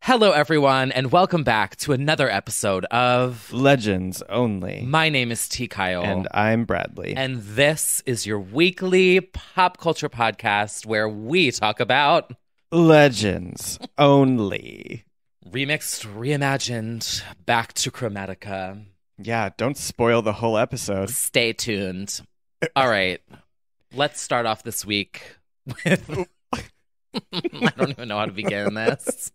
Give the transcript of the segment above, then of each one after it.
Hello, everyone, and welcome back to another episode of Legends Only. My name is T. Kyle. And I'm Bradley. And this is your weekly pop culture podcast where we talk about Legends Only. Remixed, Reimagined, back to Chromatica. Yeah, don't spoil the whole episode. Stay tuned. All right, let's start off this week with... I don't even know how to begin this.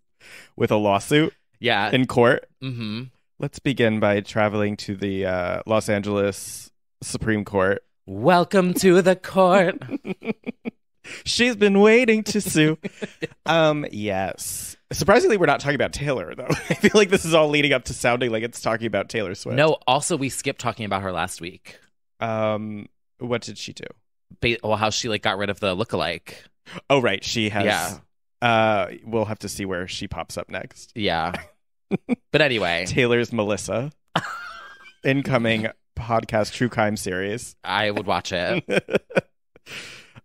With a lawsuit? Yeah. In court? Mm-hmm. Let's begin by traveling to the Los Angeles Supreme Court. Welcome to the court. She's been waiting to sue. Yes. Surprisingly, we're not talking about Taylor, though. I feel like this is all leading up to sounding like it's talking about Taylor Swift. No, also, we skipped talking about her last week. What did she do? Well, how she got rid of the lookalike. Oh, right. She has... Yeah. We'll have to see where she pops up next. Yeah. But anyway. Taylor's Melissa. Incoming podcast true crime series. I would watch it.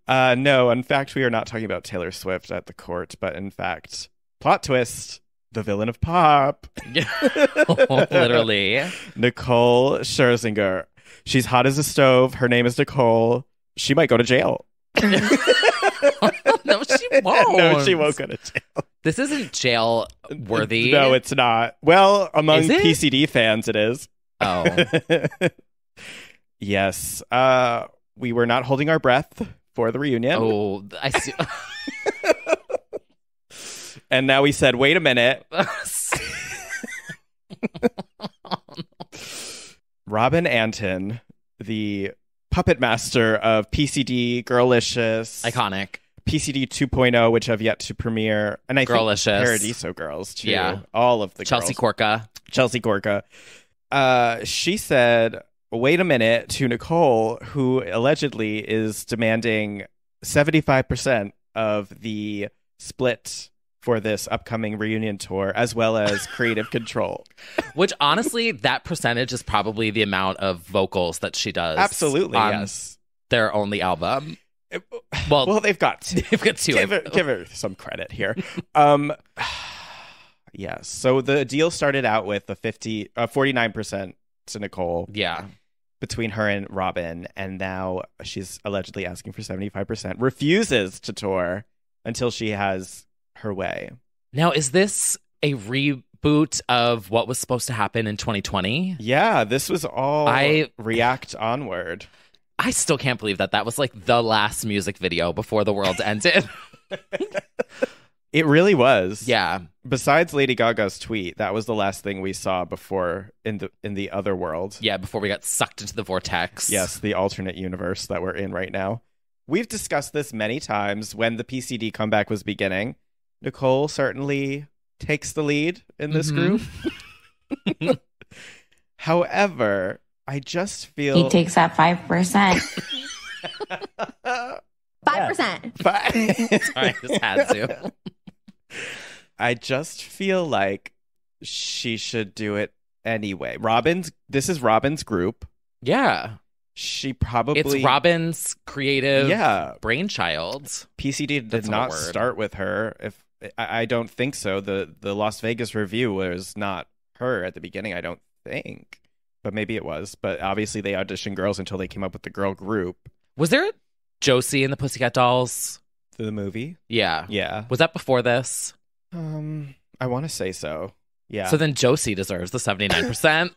No, in fact, we are not talking about Taylor Swift at the court, but in fact, plot twist, the villain of pop. Literally. Nicole Scherzinger. She's hot as a stove. Her name is Nicole. She might go to jail. No, she won't. No, she won't go to jail. This isn't jail worthy. No, it's not. Well, among Is it? PCD fans, it is. Oh. Yes. We were not holding our breath for the reunion. Oh, I see. And now we said, wait a minute. Robin Anton, the puppet master of PCD, Girlicious. Iconic. PCD 2.0, which have yet to premiere. And I Girlicious. think Paradiso Girls, too. Yeah. All of the Chelsea girls. Korka. Chelsea Korka. She said, wait a minute, to Nicole, who allegedly is demanding 75% of the split for this upcoming reunion tour, as well as creative control. Which, honestly, that percentage is probably the amount of vocals that she does. Absolutely, on yes. their only album. Well, they've got they've got two. Give her some credit here. Yes. So the deal started out with a 49% to Nicole. Yeah. Between her and Robin, and now she's allegedly asking for 75%. Refuses to tour until she has her way. Now, is this a reboot of what was supposed to happen in 2020? Yeah, this was all React Onward. I still can't believe that was the last music video before the world ended. It really was. Yeah. Besides Lady Gaga's tweet, that was the last thing we saw before in the other world. Yeah, before we got sucked into the vortex. Yes, the alternate universe that we're in right now. We've discussed this many times when the PCD comeback was beginning. Nicole certainly takes the lead in this group. However, I just feel... He takes that 5%. 5%. Sorry, I just had to. I just feel like she should do it anyway. This is Robin's group. Yeah. She probably... It's Robin's creative brainchild. PCD did not start with her. I don't think so. The Las Vegas review was not her at the beginning, I don't think. But maybe it was. But obviously they auditioned girls until they came up with the girl group. Was there Josie and the Pussycat Dolls? The movie? Yeah. Yeah. Was that before this? I want to say so. Yeah. So then Josie deserves the 79%.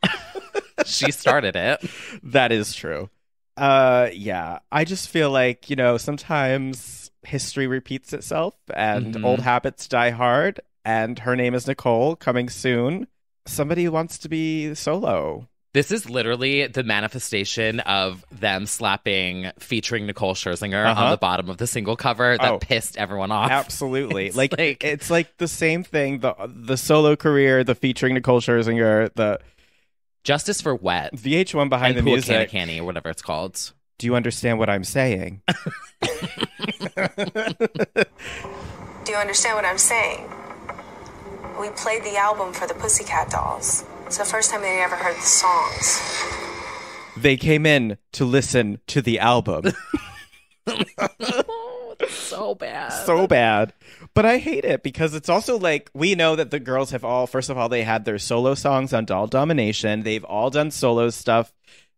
She started it. That is true. Yeah. I just feel like, sometimes history repeats itself and old habits die hard. And her name is Nicole, coming soon. Somebody wants to be solo. This is literally the manifestation of them slapping featuring Nicole Scherzinger on the bottom of the single cover that pissed everyone off. Absolutely. It's like the same thing. The solo career, the featuring Nicole Scherzinger, the Justice for Wet. VH1 behind the music. Canny or whatever it's called. Do you understand what I'm saying? Do you understand what I'm saying? We played the album for the Pussycat Dolls. It's the first time they ever heard the songs. They came in to listen to the album. So bad. So bad. But I hate it because it's also like, we know that the girls have all, first of all, they had their solo songs on Doll Domination. They've all done solo stuff.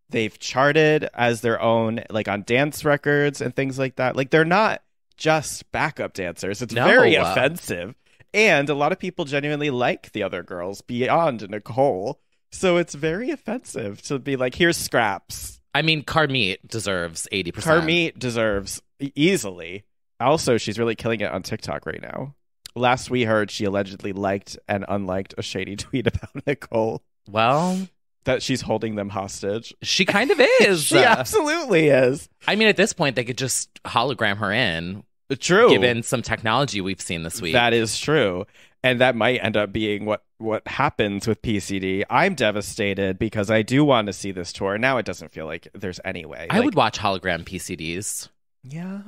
They've charted as their own, like on dance records and things like that. Like, they're not just backup dancers. It's very offensive. And a lot of people genuinely like the other girls beyond Nicole. So it's very offensive to be like, here's scraps. I mean, Carmeet deserves 80%. Carmeet deserves easily. Also, she's really killing it on TikTok right now. Last we heard, she allegedly liked and unliked a shady tweet about Nicole. Well, that she's holding them hostage. She kind of is. She absolutely is. I mean, at this point, they could just hologram her in. True. Given some technology we've seen this week. That is true. And that might end up being what happens with PCD. I'm devastated because I do want to see this tour. Now it doesn't feel like there's any way. I would watch hologram PCDs. Yeah.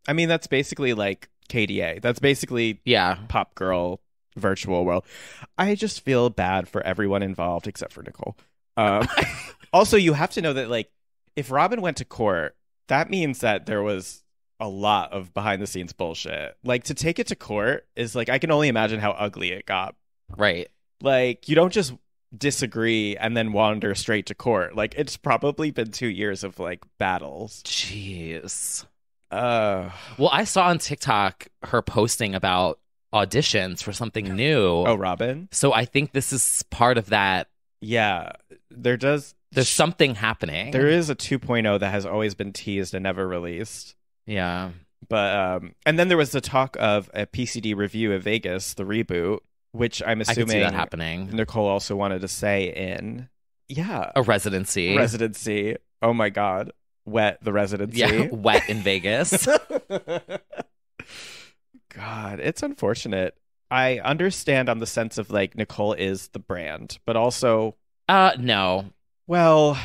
I mean, that's basically like KDA. That's basically pop girl virtual world. I just feel bad for everyone involved except for Nicole. Also, you have to know that, like, if Robin went to court, that means that there was a lot of behind the scenes bullshit. Like, to take it to court is like, I can only imagine how ugly it got. Right. Like, you don't just disagree and then wander straight to court. Like, it's probably been 2 years of like battles. Jeez. Well, I saw on TikTok her posting about auditions for something new. Oh, Robin? So I think this is part of that. Yeah. There's something happening. There is a 2.0 that has always been teased and never released. Yeah. But and then there was the talk of a PCD review of Vegas, the reboot, which I'm assuming I could see that happening. Nicole also wanted to say in a residency. Oh my God. Wet the residency. Yeah, wet in Vegas. God, it's unfortunate. I understand on the sense of like Nicole is the brand, but also no. Well,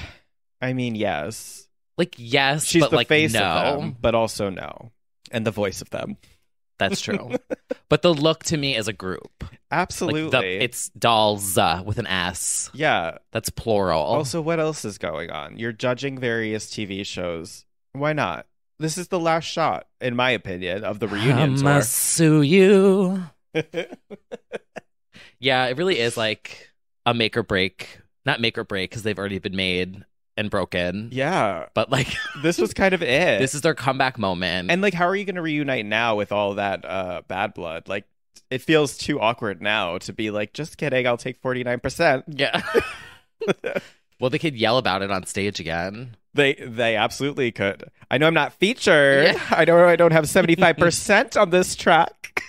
I mean, yes. Like, yes, she's but the like, face no. of them, but also no. And the voice of them. That's true. But the look to me is a group. Absolutely. Like it's dolls with an S. Yeah. That's plural. Also, what else is going on? You're judging various TV shows. Why not? This is the last shot, in my opinion, of the reunion tour. I'ma sue you. Yeah, it really is like a make or break. Not make or break because they've already been made and broken. Yeah. But like this was kind of it. This is their comeback moment. And like, how are you going to reunite now with all that bad blood? Like, it feels too awkward now to be like, just kidding, I'll take 49%. Yeah. Well, they could yell about it on stage again. They absolutely could. I know I'm not featured. Yeah. I know I don't have 75% on this track.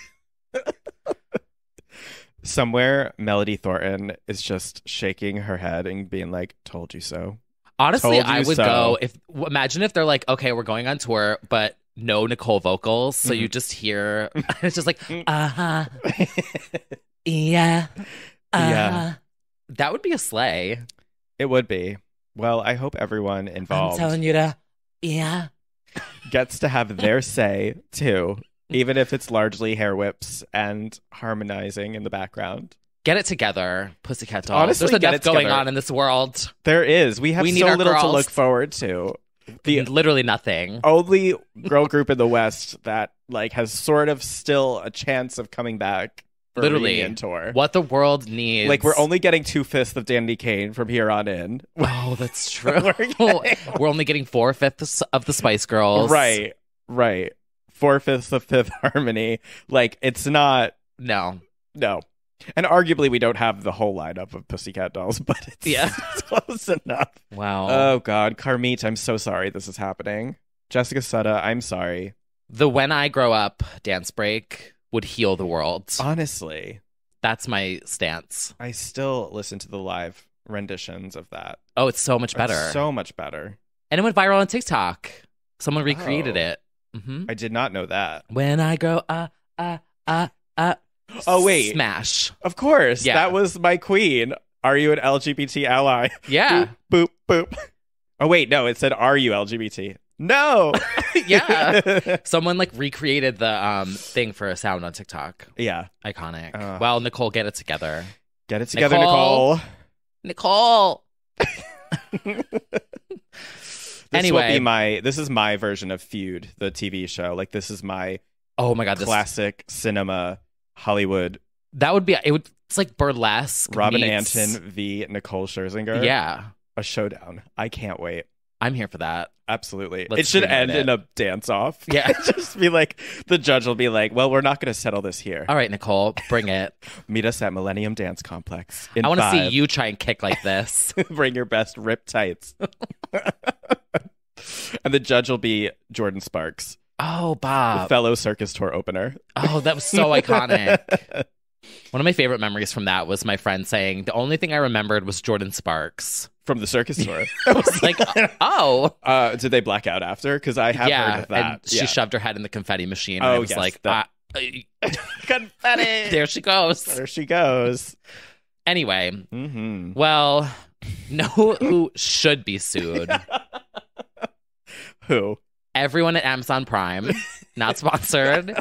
Somewhere, Melody Thornton is just shaking her head and being like, told you so. Honestly, I would go imagine if they're like, okay, we're going on tour, but no Nicole vocals. So you just hear, it's just like, yeah. Yeah. That would be a sleigh. It would be. Well, I hope everyone involved I'm telling you to, gets to have their say too, even if it's largely hair whips and harmonizing in the background. Get it together, Pussycat Dolls. Honestly, there's enough going on in this world. There is. We have so little to look forward to. Literally nothing. Only girl group in the West that like has sort of still a chance of coming back. Literally, reunion tour. What the world needs. Like, we're only getting 2/5 of Dandy Kane from here on in. Oh, that's true. We're only getting 4/5 of the Spice Girls. Right. 4/5 of Fifth Harmony. Like, it's not. No. And arguably, we don't have the whole lineup of Pussycat Dolls, but it's close enough. Wow. Oh, God. Carmeet, I'm so sorry this is happening. Jessica Sutta, I'm sorry. The When I Grow Up dance break would heal the world. Honestly. That's my stance. I still listen to the live renditions of that. Oh, it's so much better. It's so much better. And it went viral on TikTok. Someone recreated it. Mm-hmm. I did not know that. When I grow Oh, wait. Smash. Of course. Yeah. That was my queen. Are you an LGBT ally? Yeah. Boop, boop, boop. Oh, wait. No, it said, are you LGBT? No. Yeah. Someone like recreated the thing for a sound on TikTok. Yeah. Iconic. Well, Nicole, get it together. Get it together, Nicole. This is my version of Feud, the TV show. Like, this is my Oh my God, classic cinema Hollywood. That would be it's like burlesque. Robin meets... Anton v. Nicole Scherzinger. Yeah. A showdown. I can't wait. I'm here for that. Absolutely. Let's it should streamline end it. in a dance-off. Yeah. Just be like, the judge will be like, well, we're not going to settle this here. All right, Nicole, bring it. Meet us at Millennium Dance Complex. I I want to see you try and kick like this. Bring your best rip tights. And the judge will be Jordan Sparks, Oh, the Bob. fellow circus tour opener. Oh, that was so iconic. One of my favorite memories from that was my friend saying, the only thing I remembered was Jordan Sparks. From the circus tour. I was like, oh. Did they black out after? Because I have heard of that. And she shoved her head in the confetti machine. And Oh, I was yes, like, confetti. there she goes. There she goes. Anyway, Mm-hmm. well, know who should be sued? Who? Everyone at Amazon Prime, not sponsored,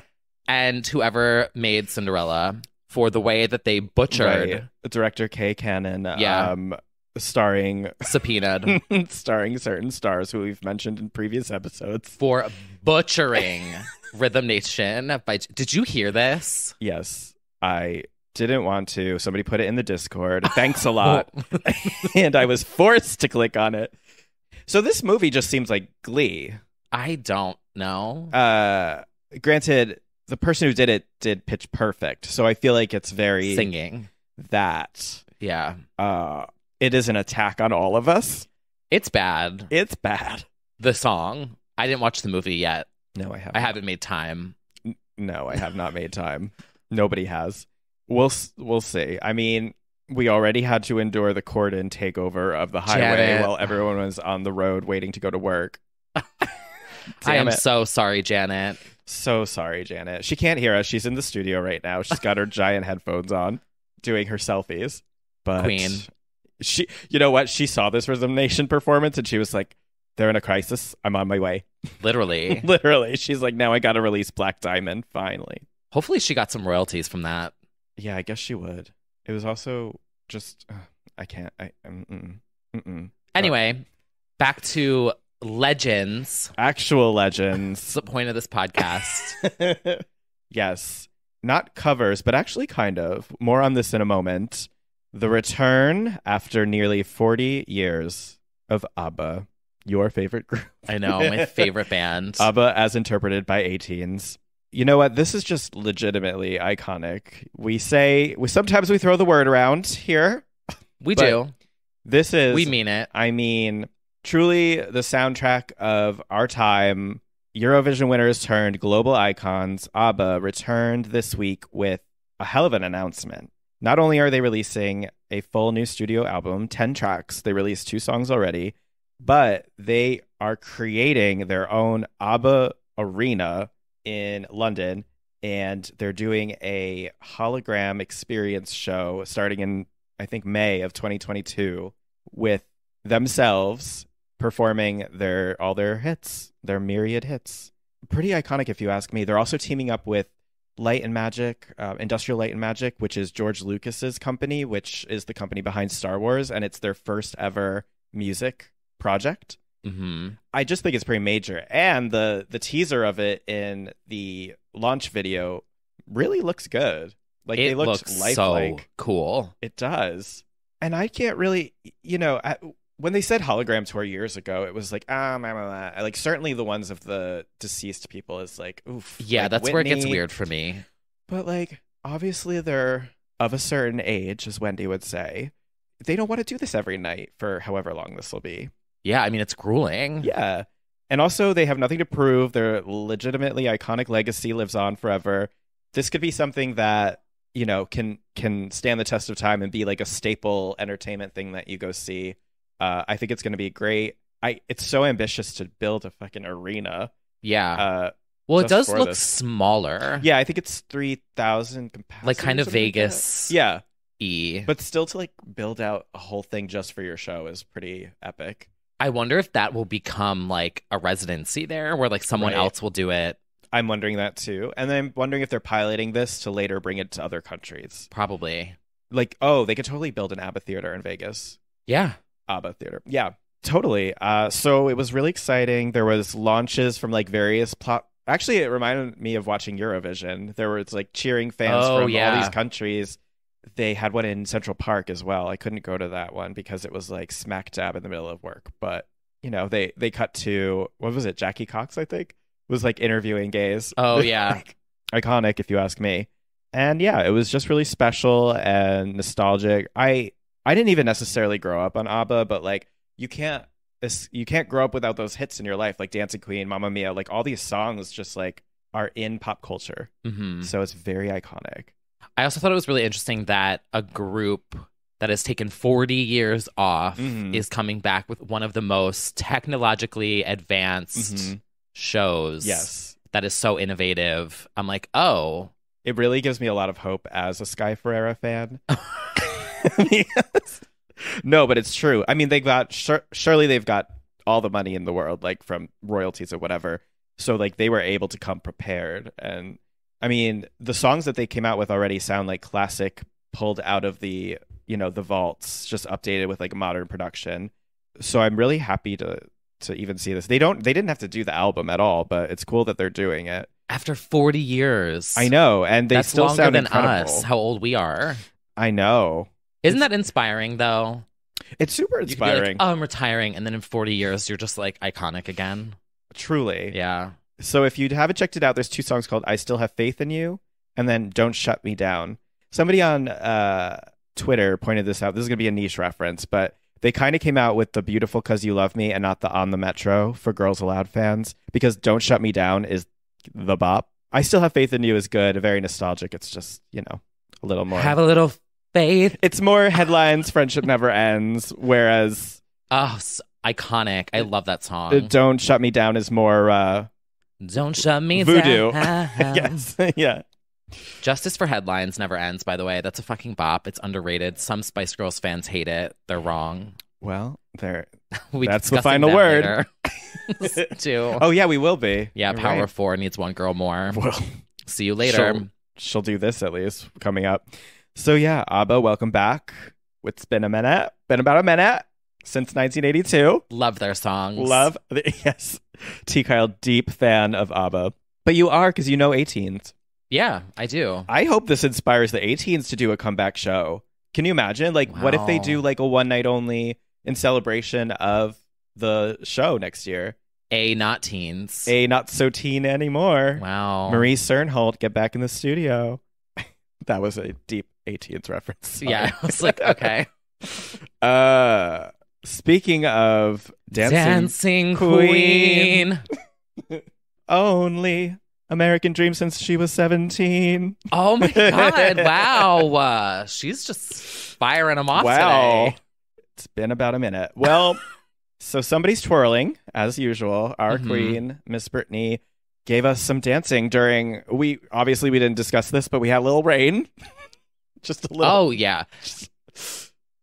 and whoever made Cinderella for the way that they butchered, Right. Director Kay Cannon. Yeah. Starring subpoenaed starring certain stars who we've mentioned in previous episodes. for butchering Rhythm Nation. Did you hear this? Yes, I didn't want to. Somebody put it in the Discord. Thanks a lot. And I was forced to click on it. So this movie just seems like Glee. I don't know. Granted, the person who did it did Pitch Perfect, so I feel like it's very Singing. that. Yeah. It is an attack on all of us. It's bad. It's bad. The song. I didn't watch the movie yet. No, I haven't. I haven't made time. No, I have not made time. Nobody has. We'll see. I mean, we already had to endure the cordon takeover of the highway Janet. while everyone was on the road waiting to go to work. I am so sorry, Janet. So sorry, Janet. She can't hear us. She's in the studio right now. She's got her giant headphones on, doing her selfies. But Queen. She, you know what? She saw this Rhythm Nation performance and she was like, "They're in a crisis. I'm on my way." Literally. Literally, she's like, "Now I got to release Black Diamond finally." Hopefully she got some royalties from that. Yeah, I guess she would. It was also just, I can't. Anyway, back to legends. Actual That's legends. the point of this podcast. Yes, not covers, but actually kind of. More on this in a moment. The return after nearly 40 years of ABBA, your favorite group. I know, my favorite band. ABBA as interpreted by 18s. You know what? This is just legitimately iconic. We sometimes we throw the word around here. We but do. This is, We mean it. I mean, truly the soundtrack of our time. Eurovision winners turned global icons. ABBA returned this week with a hell of an announcement. Not only are they releasing a full new studio album, 10 tracks, they released 2 songs already, but they are creating their own ABBA arena in London, and they're doing a hologram experience show starting in, I think, May of 2022 with themselves performing all their hits, their myriad hits. Pretty iconic if you ask me. They're also teaming up with Light and Magic, Industrial Light and Magic, which is George Lucas's company, which is the company behind Star Wars, and it's their first ever music project. Mm-hmm. I just think it's pretty major. And the teaser of it in the launch video really looks good. Like, It they looked looks lifelike. so cool. It does. And I can't really, when they said hologram tour years ago, it was like, like certainly the ones of the deceased people is like, oof. Yeah, like that's where it gets Whitney. weird for me. But like, obviously they're of a certain age, as Wendy would say. They don't want to do this every night for however long this will be. Yeah, I mean, it's grueling. Yeah. And also, they have nothing to prove. Their legitimately iconic legacy lives on forever. This could be something that, can stand the test of time and be like a staple entertainment thing that you go see. I think it's going to be great. It's so ambitious to build a fucking arena. Yeah. Well, it just does for look this. smaller. Yeah, I think it's 3,000 capacity. Like kind or of something like that. Vegas. Yeah. E. But still to like build out a whole thing just for your show is pretty epic. I wonder if that will become like a residency there where like someone Right. else will do it. I'm wondering that too. And then I'm wondering if they're piloting this to later bring it to other countries. Probably. Like, oh, they could totally build an ABBA theater in Vegas. Yeah. ABBA theater. Yeah, totally. So it was really exciting. There was launches from like various Actually, it reminded me of watching Eurovision. There was like cheering fans Oh, from yeah. all these countries. They had one in Central Park as well. I couldn't go to that one because it was like smack dab in the middle of work. But, you know, they cut to, what was it? Jackie Cox, I think, was like interviewing gays. Oh, yeah. Like, iconic, if you ask me. And yeah, it was just really special and nostalgic. I didn't even necessarily grow up on ABBA, but like you can't grow up without those hits in your life, like Dancing Queen, Mamma Mia. Like all these songs just like are in pop culture. Mm-hmm. So it's very iconic. I also thought it was really interesting that a group that has taken 40 years off is coming back with one of the most technologically advanced shows. Yes. That is so innovative. I'm like, oh. It really gives me a lot of hope as a Sky Ferreira fan. No, but it's true. I mean, they got surely they've got all the money in the world, like from royalties or whatever. So like they were able to come prepared. And I mean, the songs that they came out with already sound like classic, pulled out of the, you know, the vaults, just updated with like modern production. So I'm really happy to even see this. They didn't have to do the album at all, but it's cool that they're doing it. After 40 years. I know, and they That's still longer sound than incredible. us, how old we are. I know. Isn't that inspiring, though? It's super You could be like, inspiring. oh, I'm retiring, and then in 40 years, you're just like iconic again. Truly. Yeah. So if you haven't checked it out, there's 2 songs called I Still Have Faith in You and then Don't Shut Me Down. Somebody on Twitter pointed this out. This is going to be a niche reference, but they kind of came out with the Beautiful 'Cause You Love Me and not the On the Metro for Girls Aloud fans, because Don't Shut Me Down is the bop. I Still Have Faith in You is good, very nostalgic. It's just, you know, a little more. Have a little faith. It's more headlines, Friendship Never Ends, whereas Oh, iconic. I love that song. Don't Shut Me Down is more Don't shut me voodoo. down. Yes. Yeah. Justice for Headlines never ends, by the way. That's a fucking bop. It's underrated. Some Spice Girls fans hate it. They're wrong. Well, there. We That's the discussing final that word. later. Too. Oh yeah, we will be. Yeah, You're Power right. 4 needs one girl more. Well, See you later. she'll do this at least coming up. So yeah, ABBA, welcome back. It's been about a minute since 1982. Love their songs. Yes. T. Kyle, deep fan of ABBA. But you are, because you know 18th. Yeah, I do. I hope this inspires the 18s to do a comeback show. Can you imagine? Like, what if they Wow. do like a one night only in celebration of the show next year? Not teens. Not so teen anymore. Wow. Marie Cernholt, get back in the studio. That was a deep 18th reference. Sorry. Yeah, I was like, okay. Speaking of dancing Queen. only American Dream since she was 17. Oh my God. Wow. She's just firing them off today. It's been about a minute. Well, so somebody's twirling, as usual. Our queen, Miss Brittany, gave us some dancing during, we didn't discuss this, but we had a little rain. Just a little. Oh, yeah.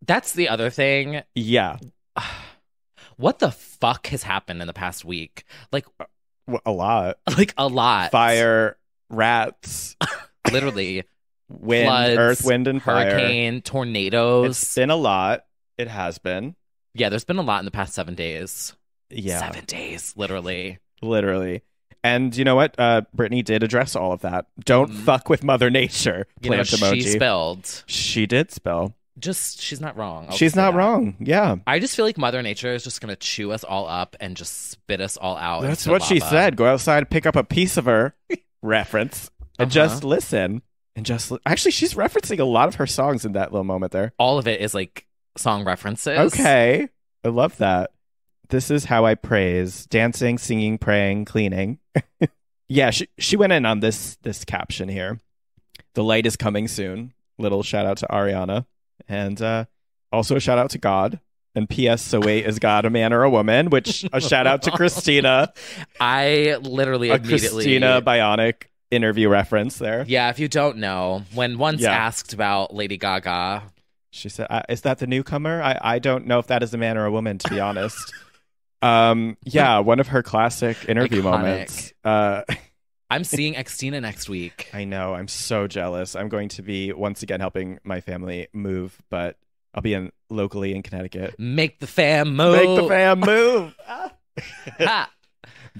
That's the other thing. Yeah. What the fuck has happened in the past week? Like A lot. Like a lot. Fire, rats, Literally. wind, Floods, earth, wind, and fire. hurricane, tornadoes. It's been a lot. It has been. Yeah, there's been a lot in the past 7 days. Yeah. 7 days, literally. Literally. And you know what? Brittany did address all of that. Don't fuck with Mother Nature. You know, Plant emoji. she spelled. She did spell. She's not wrong. I'll She's just say not that. wrong. Yeah. I just feel like Mother Nature is just going to chew us all up and just spit us all out. That's into what she lava. said. Go outside, pick up a piece of her reference, and just listen. And actually, she's referencing a lot of her songs in that little moment there. All of it is like song references. Okay. I love that. This is how I praise. Dancing, singing, praying, cleaning. Yeah, she went in on this caption here. The light is coming soon. Little shout out to Ariana. And also a shout out to God. And P.S. So wait, is God a man or a woman? Which a shout out to Christina. I literally A immediately... Christina Bionic interview reference there. Yeah, if you don't know, when once Yeah. asked about Lady Gaga... She said, is that the newcomer? I don't know if that is a man or a woman, to be honest. Yeah, one of her classic interview Iconic. moments. I'm seeing Xtina next week. I know. I'm so jealous. I'm going to be once again helping my family move, but I'll be locally in Connecticut. Make the fam move. Make the fam move. Ha!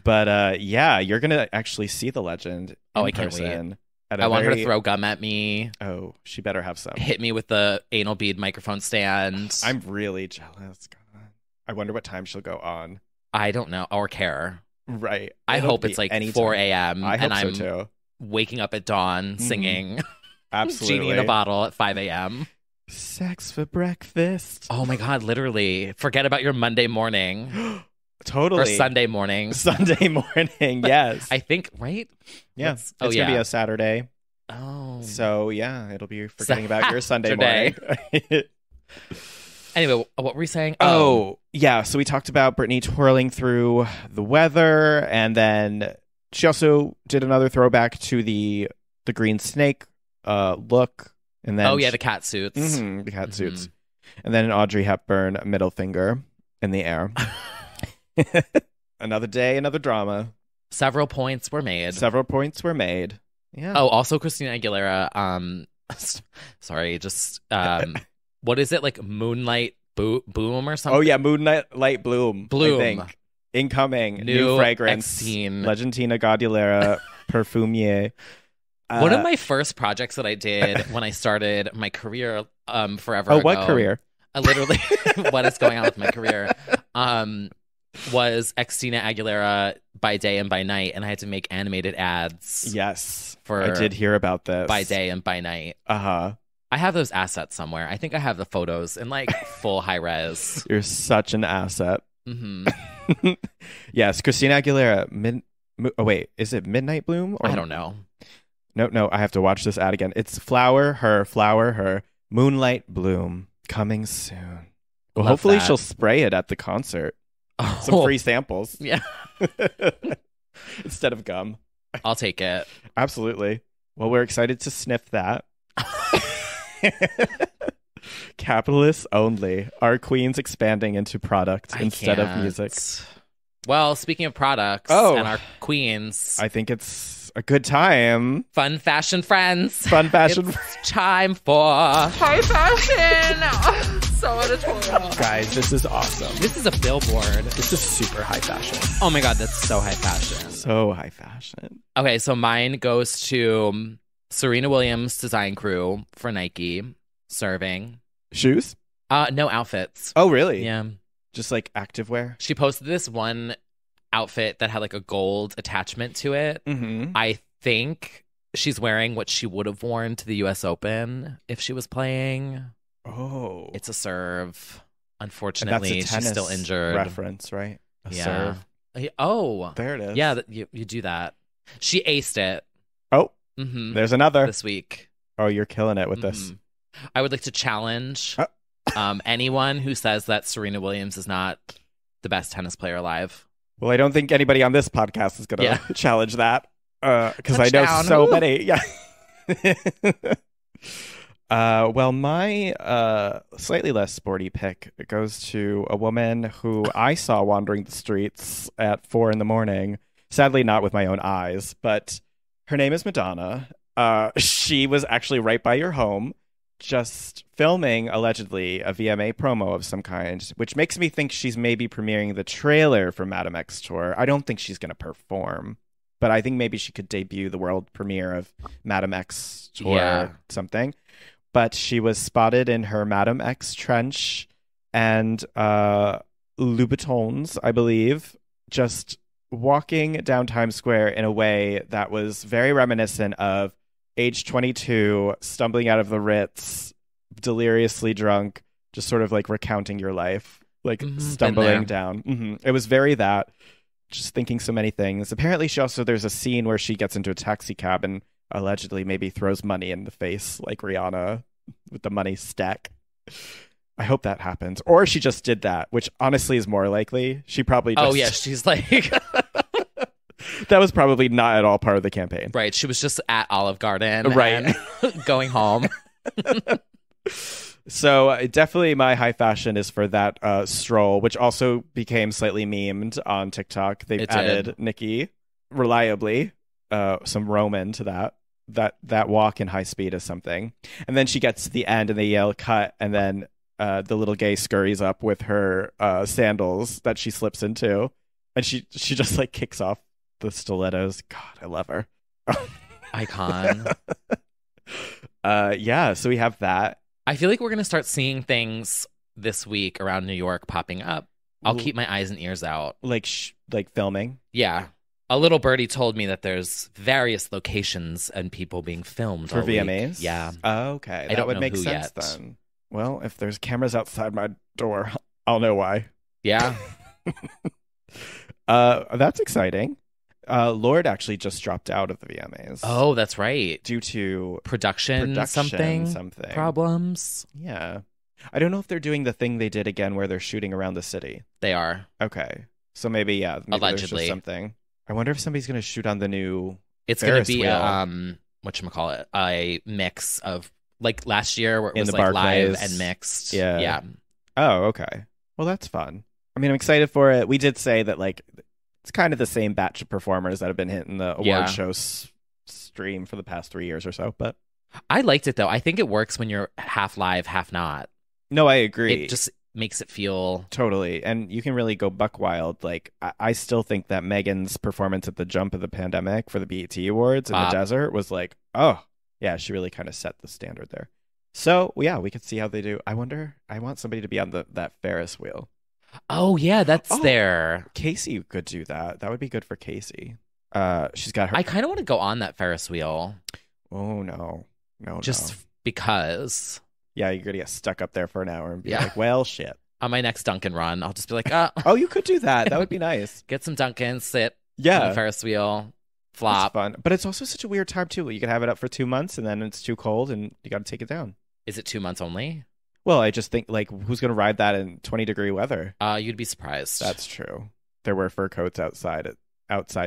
But yeah, you're gonna actually see the legend in I can't person. wait. At I want her to throw gum at me. Oh, she better have some. Hit me with the anal bead microphone stand. I'm really jealous. God. I wonder what time she'll go on. I don't know or care. Right. I It'll hope be it's like anytime. 4 a.m. I hope and so I'm too. waking up at dawn singing Absolutely. Genie in a Bottle at 5 a.m. Sex for breakfast. Oh my God, literally. Forget about your Monday morning. Totally. Or Sunday morning. Sunday morning, yes. I think, right? Yeah. It's going to be a Saturday. Oh. So, yeah, it'll be forgetting about your Sunday morning. Anyway, what were we saying? Oh, yeah. So we talked about Britney twirling through the weather, and then she also did another throwback to the green snake look. And then the cat suits. The cat suits. And then an Audrey Hepburn middle finger in the air. Another day, another drama. Several points were made. Yeah. Oh, also Christina Aguilera. Sorry, just what is it, like Moonlight Boom or something? Oh yeah, Moonlight Bloom. I think. Incoming new fragrance. Legendina Aguilera Perfumier. One of my first projects that I did when I started my career forever ago. Oh, what career? Literally, what is going on with my career? Was Christina Aguilera by day and by night, and I had to make animated ads. Yes, for I did hear about this. By day and by night. I have those assets somewhere. I think I have the photos in like full high res. You're such an asset. Yes, Christina Aguilera. Wait, is it Midnight Bloom? I don't know. No, I have to watch this ad again. It's Flower Her, Moonlight Bloom, coming soon. Well, hopefully she'll spray it at the concert. Some free samples. Yeah. Instead of gum. I'll take it. Absolutely. Well, we're excited to sniff that. Capitalists only. Our queens expanding into product instead of music. Well, speaking of products and our queens, I think it's a good time. Fun fashion friends. It's time for high fashion. So editorial. Guys, this is awesome. This is a billboard. This is super high fashion. Oh my God, that's so high fashion. So high fashion. Okay, so mine goes to Serena Williams design crew for Nike serving. Shoes? No, outfits. Oh, really? Yeah. Just like activewear? She posted this one outfit that had like a gold attachment to it. I think she's wearing what she would have worn to the US Open if she was playing. Oh. It's a serve. Unfortunately, she's still injured. Reference, right? Serve. Oh. There it is. Yeah, you do that. She aced it. Oh. There's another. This week. Oh, you're killing it with this. I would like to challenge anyone who says that Serena Williams is not the best tennis player alive. Well, I don't think anybody on this podcast is going to challenge that because I know so many. Yeah. Well, my slightly less sporty pick goes to a woman who I saw wandering the streets at 4 a.m. Sadly, not with my own eyes, but her name is Madonna. She was actually right by your home, just filming, allegedly, a VMA promo of some kind, which makes me think she's maybe premiering the trailer for Madame X Tour. I don't think she's going to perform, but I think maybe she could debut the world premiere of Madame X Tour something. But she was spotted in her Madame X trench and Louboutins, I believe, just walking down Times Square in a way that was very reminiscent of age 22, stumbling out of the Ritz, deliriously drunk, just sort of like recounting your life, like stumbling down. It was very that, just thinking so many things. Apparently, there's a scene where she gets into a taxi cab and allegedly maybe throws money in the face, like Rihanna with the money stack. I hope that happens. Or she just did that, which honestly is more likely. She probably just... Oh, yeah, she's like... That was probably not at all part of the campaign. Right, she was just at Olive Garden. Right. And going home. So definitely my high fashion is for that stroll, which also became slightly memed on TikTok. They've added Nicki reliably, some Roman to that walk in high speed is something. And then she gets to the end and they yell cut, and then the little gay scurries up with her sandals that she slips into. And she just like kicks off the stilettos. God, I love her. Icon. Yeah, so we have that. I feel like we're going to start seeing things this week around New York popping up. I'll keep my eyes and ears out. Like filming? Yeah. A little birdie told me that there's various locations and people being filmed For all week. VMAs? Yeah. Oh, okay. I That don't would know make who sense yet. then. Well, if there's cameras outside my door, I'll know why. Yeah. That's exciting. Lord actually just dropped out of the VMAs. Oh, that's right. Due to Production something problems. Yeah. I don't know if they're doing the thing they did again where they're shooting around the city. They are. Okay. So maybe there's Allegedly. just something. I wonder if somebody's going to shoot on the new It's going Ferris to be wheel. whatchamacallit, a mix of like last year where it In was the like live Barclays. and mixed. Yeah. Yeah. Oh, okay. Well, that's fun. I mean, I'm excited for it. We did say that like it's kind of the same batch of performers that have been hitting the award show stream for the past 3 years or so, but I liked it though. I think it works when you're half live, half not. no, I agree. It just makes it feel Totally. And you can really go buck wild. Like, I still think that Megan's performance at the jump of the pandemic for the BET Awards in the desert was like, oh, yeah, she really kind of set the standard there. So, yeah, we could see how they do. I want somebody to be on that Ferris wheel. Oh, yeah, that's there. Casey could do that. That would be good for Casey. She's got her. I kind of want to go on that Ferris wheel. Oh, no. Just because. Yeah, you're going to get stuck up there for an hour and be Yeah. like, well, shit. On my next Dunkin' run, I'll just be like, Oh, you could do that. That would be nice. get some Dunkin', sit on Yeah. the Ferris wheel, It's flop. fun. But it's also such a weird time, too. You can have it up for 2 months and then it's too cold and you got to take it down. Is it 2 months only? Well, I just think, like, who's going to ride that in 20-degree weather? You'd be surprised. That's true. There were fur coats outside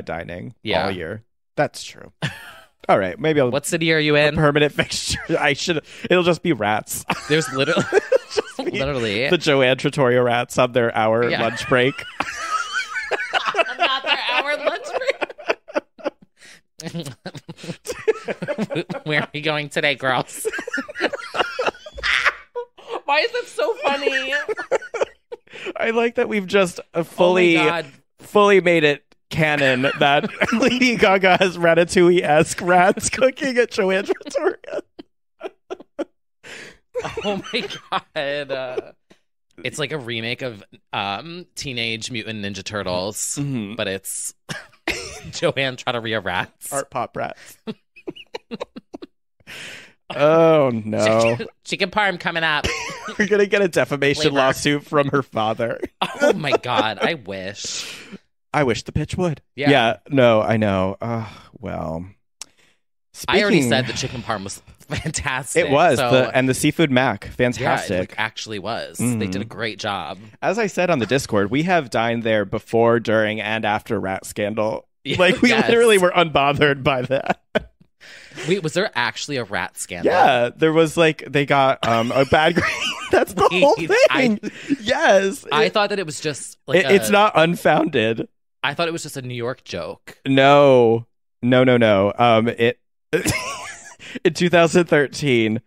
dining Yeah. all year. That's true. All right, maybe I'll What city are you a in? permanent fixture. It'll just be rats. There's literally, Just be literally the Joanne Trattoria rats on their hour Yeah. lunch break. not their hour lunch break. Where are we going today, girls? Why is that so funny? I like that we've just Oh my fully made it canon that Lady Gaga has Ratatouille-esque rats cooking at Joanne Trattoria. Oh my god. It's like a remake of Teenage Mutant Ninja Turtles, but it's Joanne Trattoria rats. Art pop rats. Oh no. Chicken parm coming up. We're gonna get a defamation Flavor. lawsuit from her father. Oh my god, I wish. I wish the pitch would. Yeah. No, I know. Well. I already Speaking- said the chicken parm was fantastic. It was. so, And the seafood mac. yeah, Fantastic. it actually was. They did a great job. As I said on the Discord, we have dined there before, during, and after Rat Scandal. Like, we Yes. literally were unbothered by that. Wait, was there actually a rat scandal? Yeah, there was like, they got a bad grade. That's the whole thing. Yes. I thought that it was just like it's not unfounded. I thought it was just a New York joke. No. It in 2013,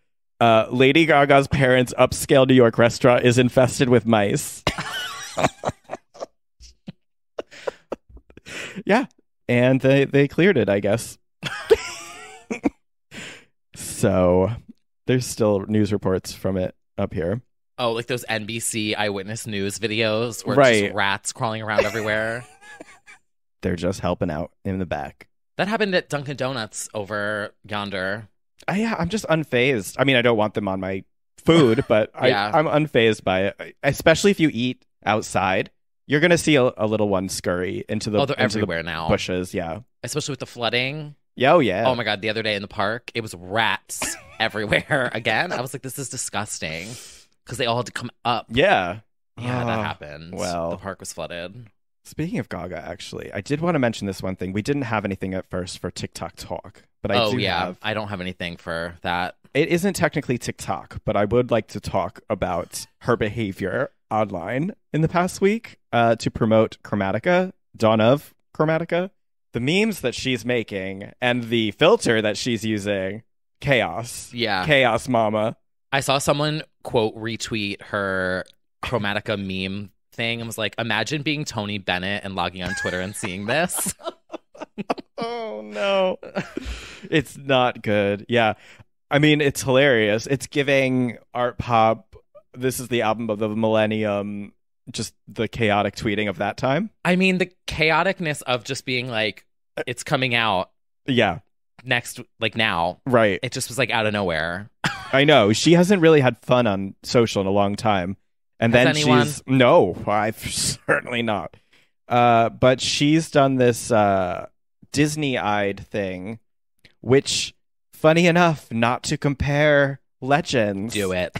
Lady Gaga's parents' upscale New York restaurant is infested with mice. Yeah, and they cleared it, I guess. So there's still news reports from it up here. Oh, like those NBC Eyewitness News videos where it's Right. just rats crawling around everywhere. They're just helping out in the back. That happened at Dunkin' Donuts over yonder. Yeah, I'm just unfazed. I mean, I don't want them on my food, but Yeah. I'm unfazed by it. Especially if you eat outside, you're gonna see a little one scurry into the Oh, they're into the everywhere now. bushes. Yeah. Especially with the flooding. Yeah, oh yeah. Oh my god, the other day in the park, it was rats everywhere again. I was like, this is disgusting. Because they all had to come up. Yeah. Yeah, that Oh, happened. well. The park was flooded. Speaking of Gaga, actually, I did want to mention this one thing. We didn't have anything at first for TikTok talk, but I do have. I don't have anything for that. It isn't technically TikTok, but I would like to talk about her behavior online in the past week to promote Chromatica, dawn of Chromatica. The memes that she's making and the filter that she's using, chaos. Yeah. Chaos, mama. I saw someone, quote, retweet her Chromatica meme thing and was like, imagine being Tony Bennett and logging on Twitter and seeing this. Oh, no. It's not good. Yeah. I mean, it's hilarious. It's giving art pop. This is the album of the millennium. Just the chaotic tweeting of that time. I mean, the chaoticness of just being like, it's coming out. Yeah. Next, like now. Right. It just was like out of nowhere. I know. She hasn't really had fun on social in a long time. And Has then anyone? No, I've certainly not. But she's done this Disney-eyed thing, which, funny enough, not to compare legends. Do it.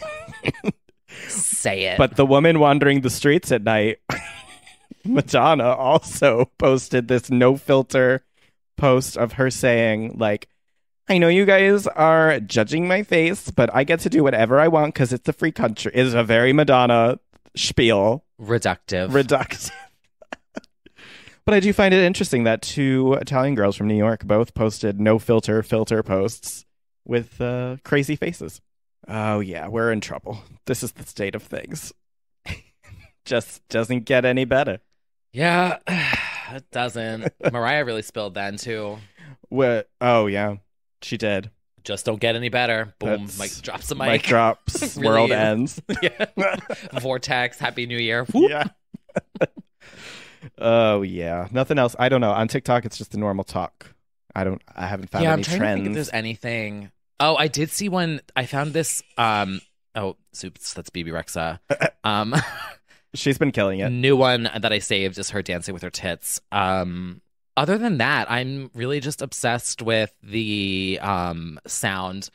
Say it. But the woman wandering the streets at night, Madonna, also posted this no-filter post of her saying, like, I know you guys are judging my face, but I get to do whatever I want because it's a free country. It's a very Madonna spiel. Reductive. But I do find it interesting that two Italian girls from New York both posted no-filter posts with crazy faces. Oh, yeah, we're in trouble. This is the state of things. Just doesn't get any better. Yeah, it doesn't. Mariah really spilled then, too. What? Oh, yeah, she did. Just don't get any better. Boom. That's- Mike drops the mic. Mic drops. Really World is. ends. Yeah. Vortex. Happy New Year. Whoop. Yeah. Oh, yeah. Nothing else. I don't know. On TikTok, it's just the normal talk. I haven't found Yeah, any I'm trying trends. to think if there's anything. Oh, I did see one. I found this. Oh, oops, that's BB Rexa. She's been killing it. New one that I saved is her dancing with her tits. Other than that, I'm really just obsessed with the sound.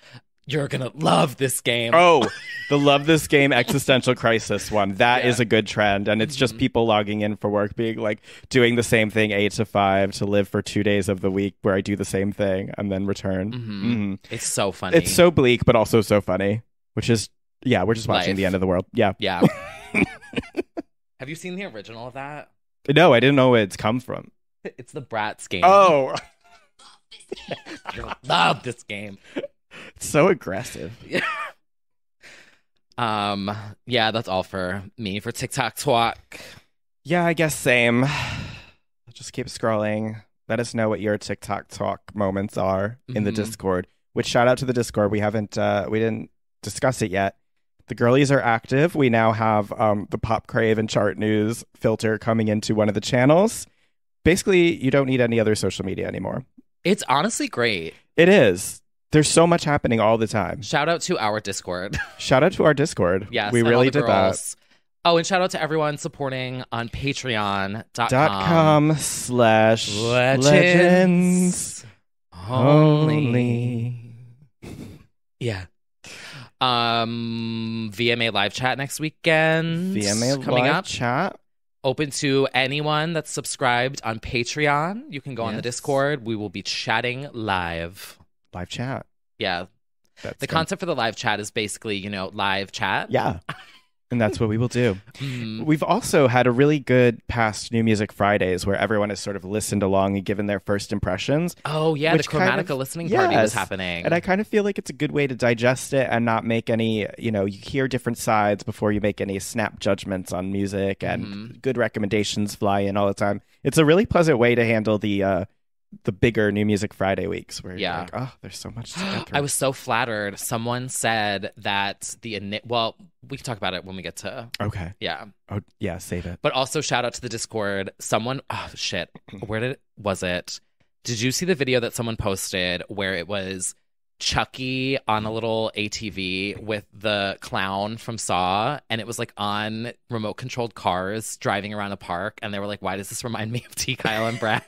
You're gonna love this game. Oh, the Love This Game existential crisis one. That is Yeah. a good trend. And it's just people logging in for work, being like doing the same thing 8 to 5 to live for 2 days of the week where I do the same thing and then return. It's so funny. It's so bleak, but also so funny, which is, yeah, we're just watching Life. the end of the world. Yeah. Yeah. Have you seen the original of that? No, I didn't know where it's come from. It's the Bratz game. Oh, You love this game. it's so aggressive. Yeah, that's all for me for TikTok talk. Yeah, I guess same. Just keep scrolling. Let us know what your TikTok talk moments are in the Discord. Which, shout out to the Discord. We didn't discuss it yet. The girlies are active. We now have the Pop Crave and Chart News filter coming into one of the channels. Basically, you don't need any other social media anymore. It's honestly great. It is. There's so much happening all the time. Shout out to our Discord. Shout out to our Discord. Yes, we and all really the did girls. Oh, and shout out to everyone supporting on patreon.com. .com/legends only. Yeah. VMA live chat next weekend. VMA coming live up. chat. Open to anyone that's subscribed on Patreon. You can go on the Yes. Discord. We will be chatting live. Live chat. Yeah. That's The gonna- concept for the live chat is basically, live chat. Yeah. And that's what we will do. Mhm. We've also had a really good past New Music Fridays where everyone has sort of listened along and given their first impressions. Oh, yeah. The Which kind Chromatica of- listening party was Yes. happening. And I kind of feel like it's a good way to digest it and not make any, you hear different sides before you make any snap judgments on music, and good recommendations fly in all the time. It's a really pleasant way to handle the bigger New Music Friday weeks where you're like, oh, there's so much to get through. I was so flattered. Someone said that well, we can talk about it when we get to, Okay. yeah. Oh, yeah, save it. But also shout out to the Discord. Someone, oh shit, was it? Did you see the video that someone posted where it was Chucky on a little ATV with the clown from Saw, and it was like on remote controlled cars driving around a park, and they were like, why does this remind me of T. Kyle and Brad?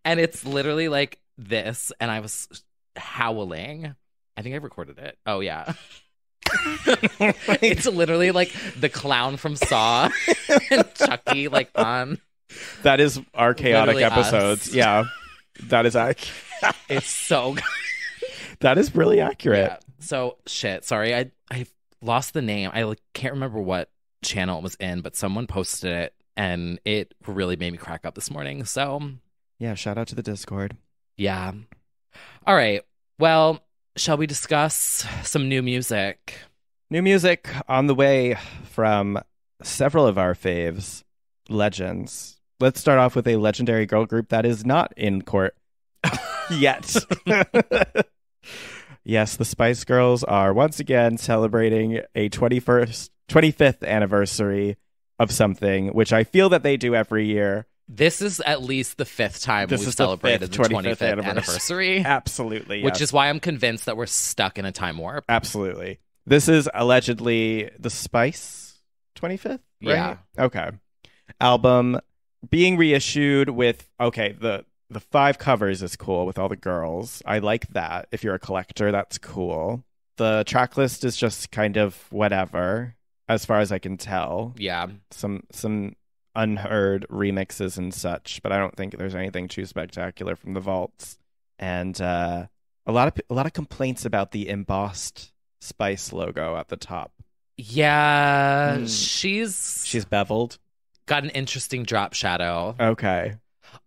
And it's literally like this, and I was howling. I think I recorded it. Oh yeah. It's literally like the clown from Saw and Chucky like on. That is our chaotic Literally episodes. us. Yeah. That is accurate. It's so good. That is really accurate. Yeah. So shit. Sorry, I lost the name. I can't remember what channel it was in, but someone posted it, and it really made me crack up this morning. So Yeah, shout out to the Discord. yeah. All right. Well, shall we discuss some new music? New music on the way from several of our faves, legends. Let's start off with a legendary girl group that is not in court yet. Yes, the Spice Girls are once again celebrating a 25th anniversary of something, which I feel that they do every year. This is at least the fifth time we've celebrated the 25th anniversary. Absolutely, yes. Which is why I'm convinced that we're stuck in a time warp. Absolutely. This is allegedly the Spice 25th, right? Yeah. Okay. Album being reissued with, the 5 covers is cool with all the girls. I like that. If you're a collector, that's cool. The track list is just kind of whatever, as far as I can tell. Yeah. Some unheard remixes and such, but I don't think there's anything too spectacular from the vaults. And a lot of complaints about the embossed Spice logo at the top. Yeah, she's beveled. Got an interesting drop shadow. Okay.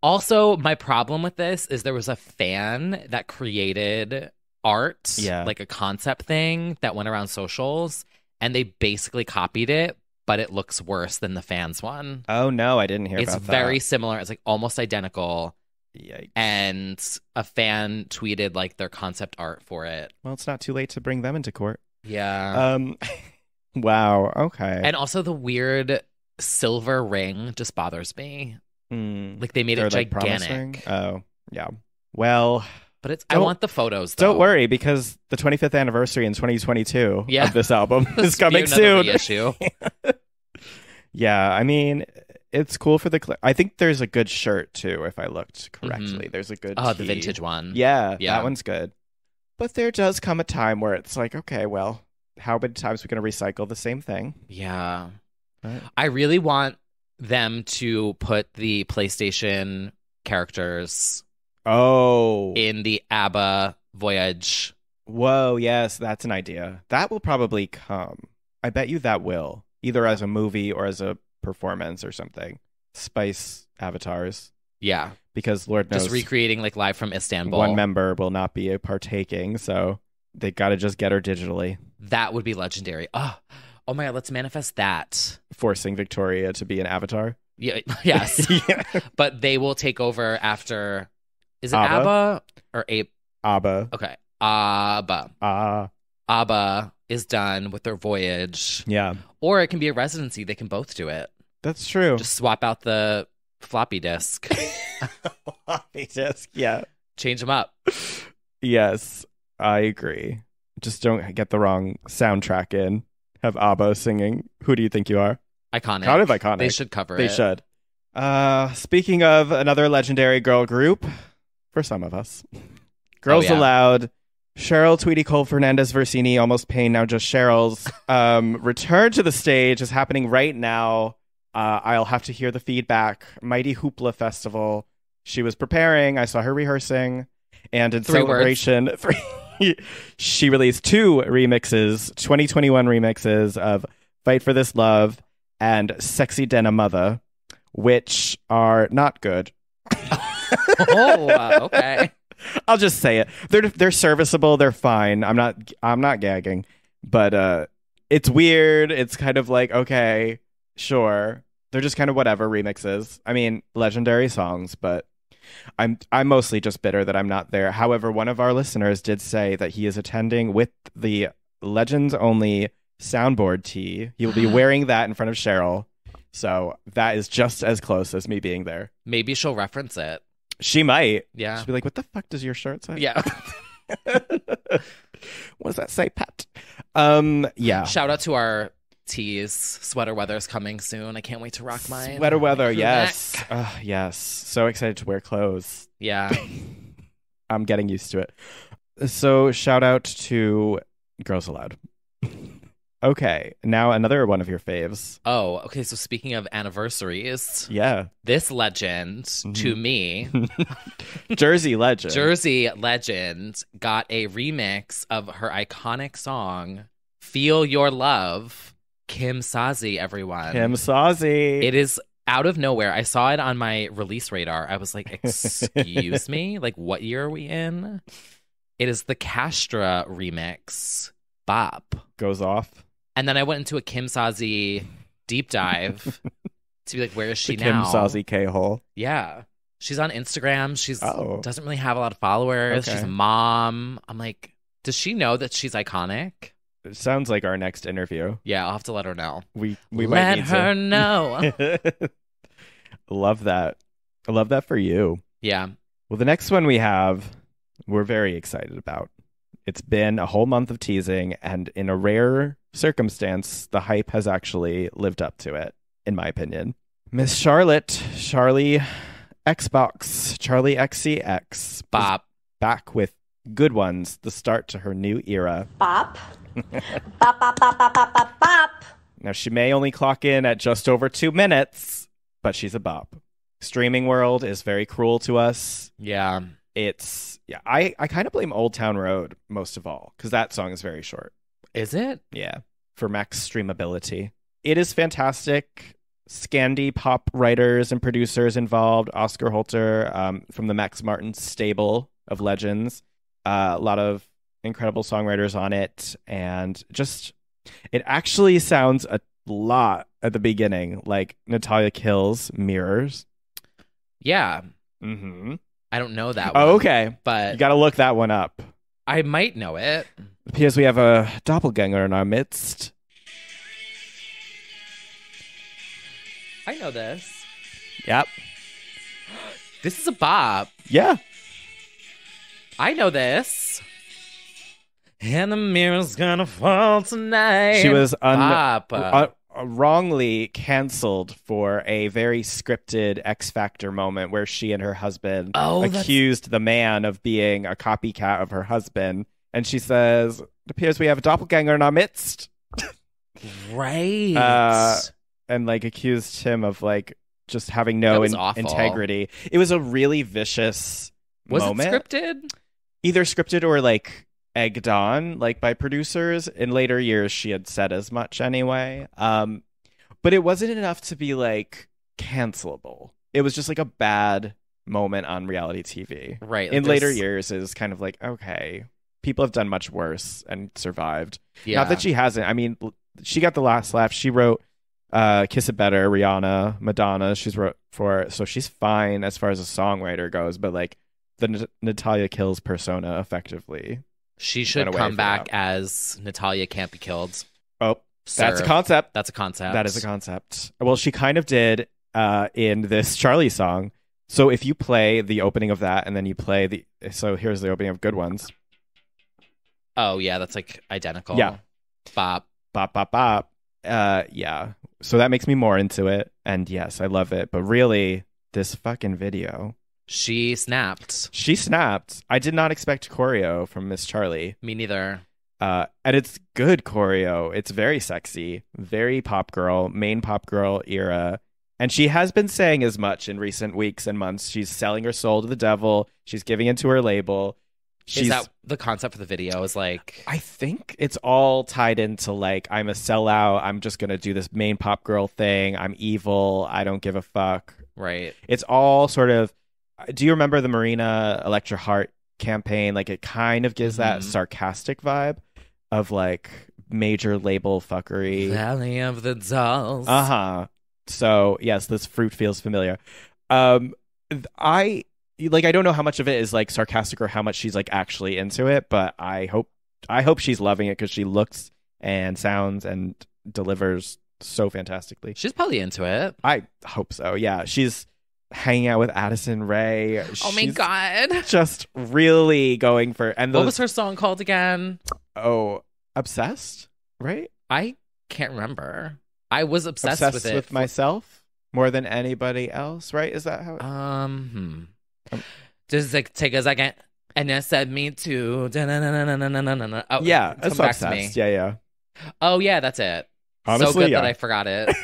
Also, my problem with this is there was a fan that created art, like a concept thing that went around socials, and they basically copied it, but it looks worse than the fans one. Oh no, I didn't hear about that. It's very similar. It's like almost identical. Yikes. And a fan tweeted like their concept art for it. Well, it's not too late to bring them into court. Yeah. Wow. Okay. And also the weird silver ring just bothers me. Like they made it gigantic. Oh, yeah. Well, but I want the photos, though. Don't worry, because the 25th anniversary in 2022 of this album is coming soon. Reissue. Yeah, I mean, it's cool for I think there's a good shirt too, if I looked correctly. There's a good the vintage one. Yeah, that one's good. But there does come a time where it's like, okay, well, how many times are we going to recycle the same thing? Yeah. Right. I really want them to put the PlayStation characters in the ABBA Voyage. Whoa, yes, that's an idea. That will probably come. I bet you that will. Either as a movie or as a performance or something. Spice avatars. Yeah. Because Lord knows. Just recreating like live from Istanbul. One member will not be partaking, so they got to just get her digitally. That would be legendary. Oh my God, let's manifest that. Forcing Victoria to be an avatar. Yeah, yes. Yeah. But they will take over after. Is it ABBA? ABBA or Ape? ABBA. Okay. ABBA. ABBA is done with their voyage. Yeah. Or it can be a residency. They can both do it. That's true. Just swap out the floppy disk. Floppy disk, yeah. Change them up. Yes, I agree. Just don't get the wrong soundtrack in. Have ABBA singing Who Do You Think You Are? Iconic. Kind of iconic. They should cover it. They should. Speaking of another legendary girl group, for some of us, Girls Aloud, Cheryl, Tweety, Cole, Fernandez, Versini, Almost Pain, now just Cheryl's return to the stage is happening right now. I'll have to hear the feedback. Mighty Hoopla Festival. She was preparing. I saw her rehearsing. And in celebration, she released 2 remixes, 2021 remixes of Fight for This Love and Sexy Denna Mother, which are not good. Okay. I'll just say it. They're serviceable. They're fine. I'm not gagging, but it's weird. It's kind of like, okay, sure. They're just kind of whatever remixes. I mean, legendary songs, but I'm mostly just bitter that I'm not there. However, one of our listeners did say that he is attending with the Legends Only soundboard tee. He will be wearing that in front of Cheryl. So that is just as close as me being there. Maybe she'll reference it. She might. Yeah. She'll be like, what the fuck does your shirt say? Yeah. What does that say, Pat? Yeah. Shout out to our tees. Sweater weather's coming soon. I can't wait to rock mine. Sweater weather, yes. Yes. So excited to wear clothes. Yeah. I'm getting used to it. So shout out to Girls Aloud. Okay, now another one of your faves. Oh, okay. So speaking of anniversaries, this legend to me, Jersey legend, got a remix of her iconic song "Feel Your Love." Kim Sazi, everyone. Kim Sazi. It is out of nowhere. I saw it on my release radar. I was like, "Excuse me, like what year are we in?" It is the Castra remix. Bop goes off. And then I went into a Kim Sazi deep dive to be like, where is she The Kim now? Sazi K-hole. Yeah. She's on Instagram. She's Oh. doesn't really have a lot of followers. Okay. She's a mom. I'm like, does she know that she's iconic? It sounds like our next interview. Yeah, I'll have to let her know. We Let might need her to. know. Love that. I love that for you. Yeah. Well, the next one we have, we're very excited about. It's been a whole month of teasing, and in a rare circumstance, the hype has actually lived up to it, in my opinion. Miss Charlie Xbox, Charlie XCX, Bop. back with Good Ones, the start to her new era. Bop. Bop, bop, bop, bop, bop, bop, bop. Now, she may only clock in at just over 2 minutes, but she's a bop. Streaming world is very cruel to us. Yeah. I kind of blame Old Town Road most of all, because that song is very short. Is it? Yeah, for max streamability. It is fantastic. Scandi pop writers and producers involved. Oscar Holter from the Max Martin stable of legends. A lot of incredible songwriters on it. And just, it actually sounds a lot at the beginning like Natalia Kill's Mirrors. Yeah. Mm-hmm. I don't know that one. Oh, okay. But You got to look that one up. I might know it. It appears we have a doppelganger in our midst. I know this. Yep. This is a bop. Yeah. I know this. And the mirror's gonna fall tonight. She was Bop. wrongly canceled for a very scripted X Factor moment where she and her husband accused the man of being a copycat of her husband. And she says, it appears we have a doppelganger in our midst. Right. And like accused him of like just having no That was awful. integrity. It was a really vicious moment. it scripted? Either scripted or like egged on like by producers. In later years she had said as much anyway. But it wasn't enough to be like cancelable. It was just like a bad moment on reality TV. Right. In later years is kind of like, okay, people have done much worse and survived. Yeah. Not that she hasn't. I mean, she got the last laugh. She wrote Kiss It Better, Rihanna, Madonna. She's wrote for, so she's fine as far as a songwriter goes, but like the Natalia Kills persona effectively. She should went away come for back that. as Natalia Can't Be Killed. Oh, that's a Serve. concept. That's a concept. That is a concept. Well, she kind of did in this Charlie song. So if you play the opening of that and then you play so here's the opening of Good Ones. Oh, yeah. That's like identical. Yeah. Bop. Bop, bop, bop. Yeah. So that makes me more into it. And yes, I love it. But really, this fucking video. She snapped. She snapped. I did not expect choreo from Miss Charlie. Me neither. And it's good choreo. It's very sexy, very pop girl, main pop girl era. And she has been saying as much in recent weeks and months. She's selling her soul to the devil. She's giving into her label. Is that the concept for the video? Is like, I think it's all tied into like, I'm a sellout. I'm just going to do this main pop girl thing. I'm evil. I don't give a fuck. right. It's all sort of, do you remember the Marina Electra Heart campaign? Like it kind of gives that sarcastic vibe of like major label fuckery. Valley of the Dolls. So yes, this fruit feels familiar. I don't know how much of it is like sarcastic or how much she's like actually into it, but I hope she's loving it because she looks and sounds and delivers so fantastically. She's probably into it. I hope so. Yeah, she's hanging out with Addison Rae. Oh my God. Just really going for What was her song called again? Oh, Obsessed, right? I can't remember. I was obsessed with it. With myself more than anybody else, right? Is that how Just like take a second. And it said me too. Da-na-na-na-na-na-na-na. Oh, yeah, come it's back to Obsessed. me. Yeah. Oh yeah, that's it. Honestly, so good yeah. that I forgot it.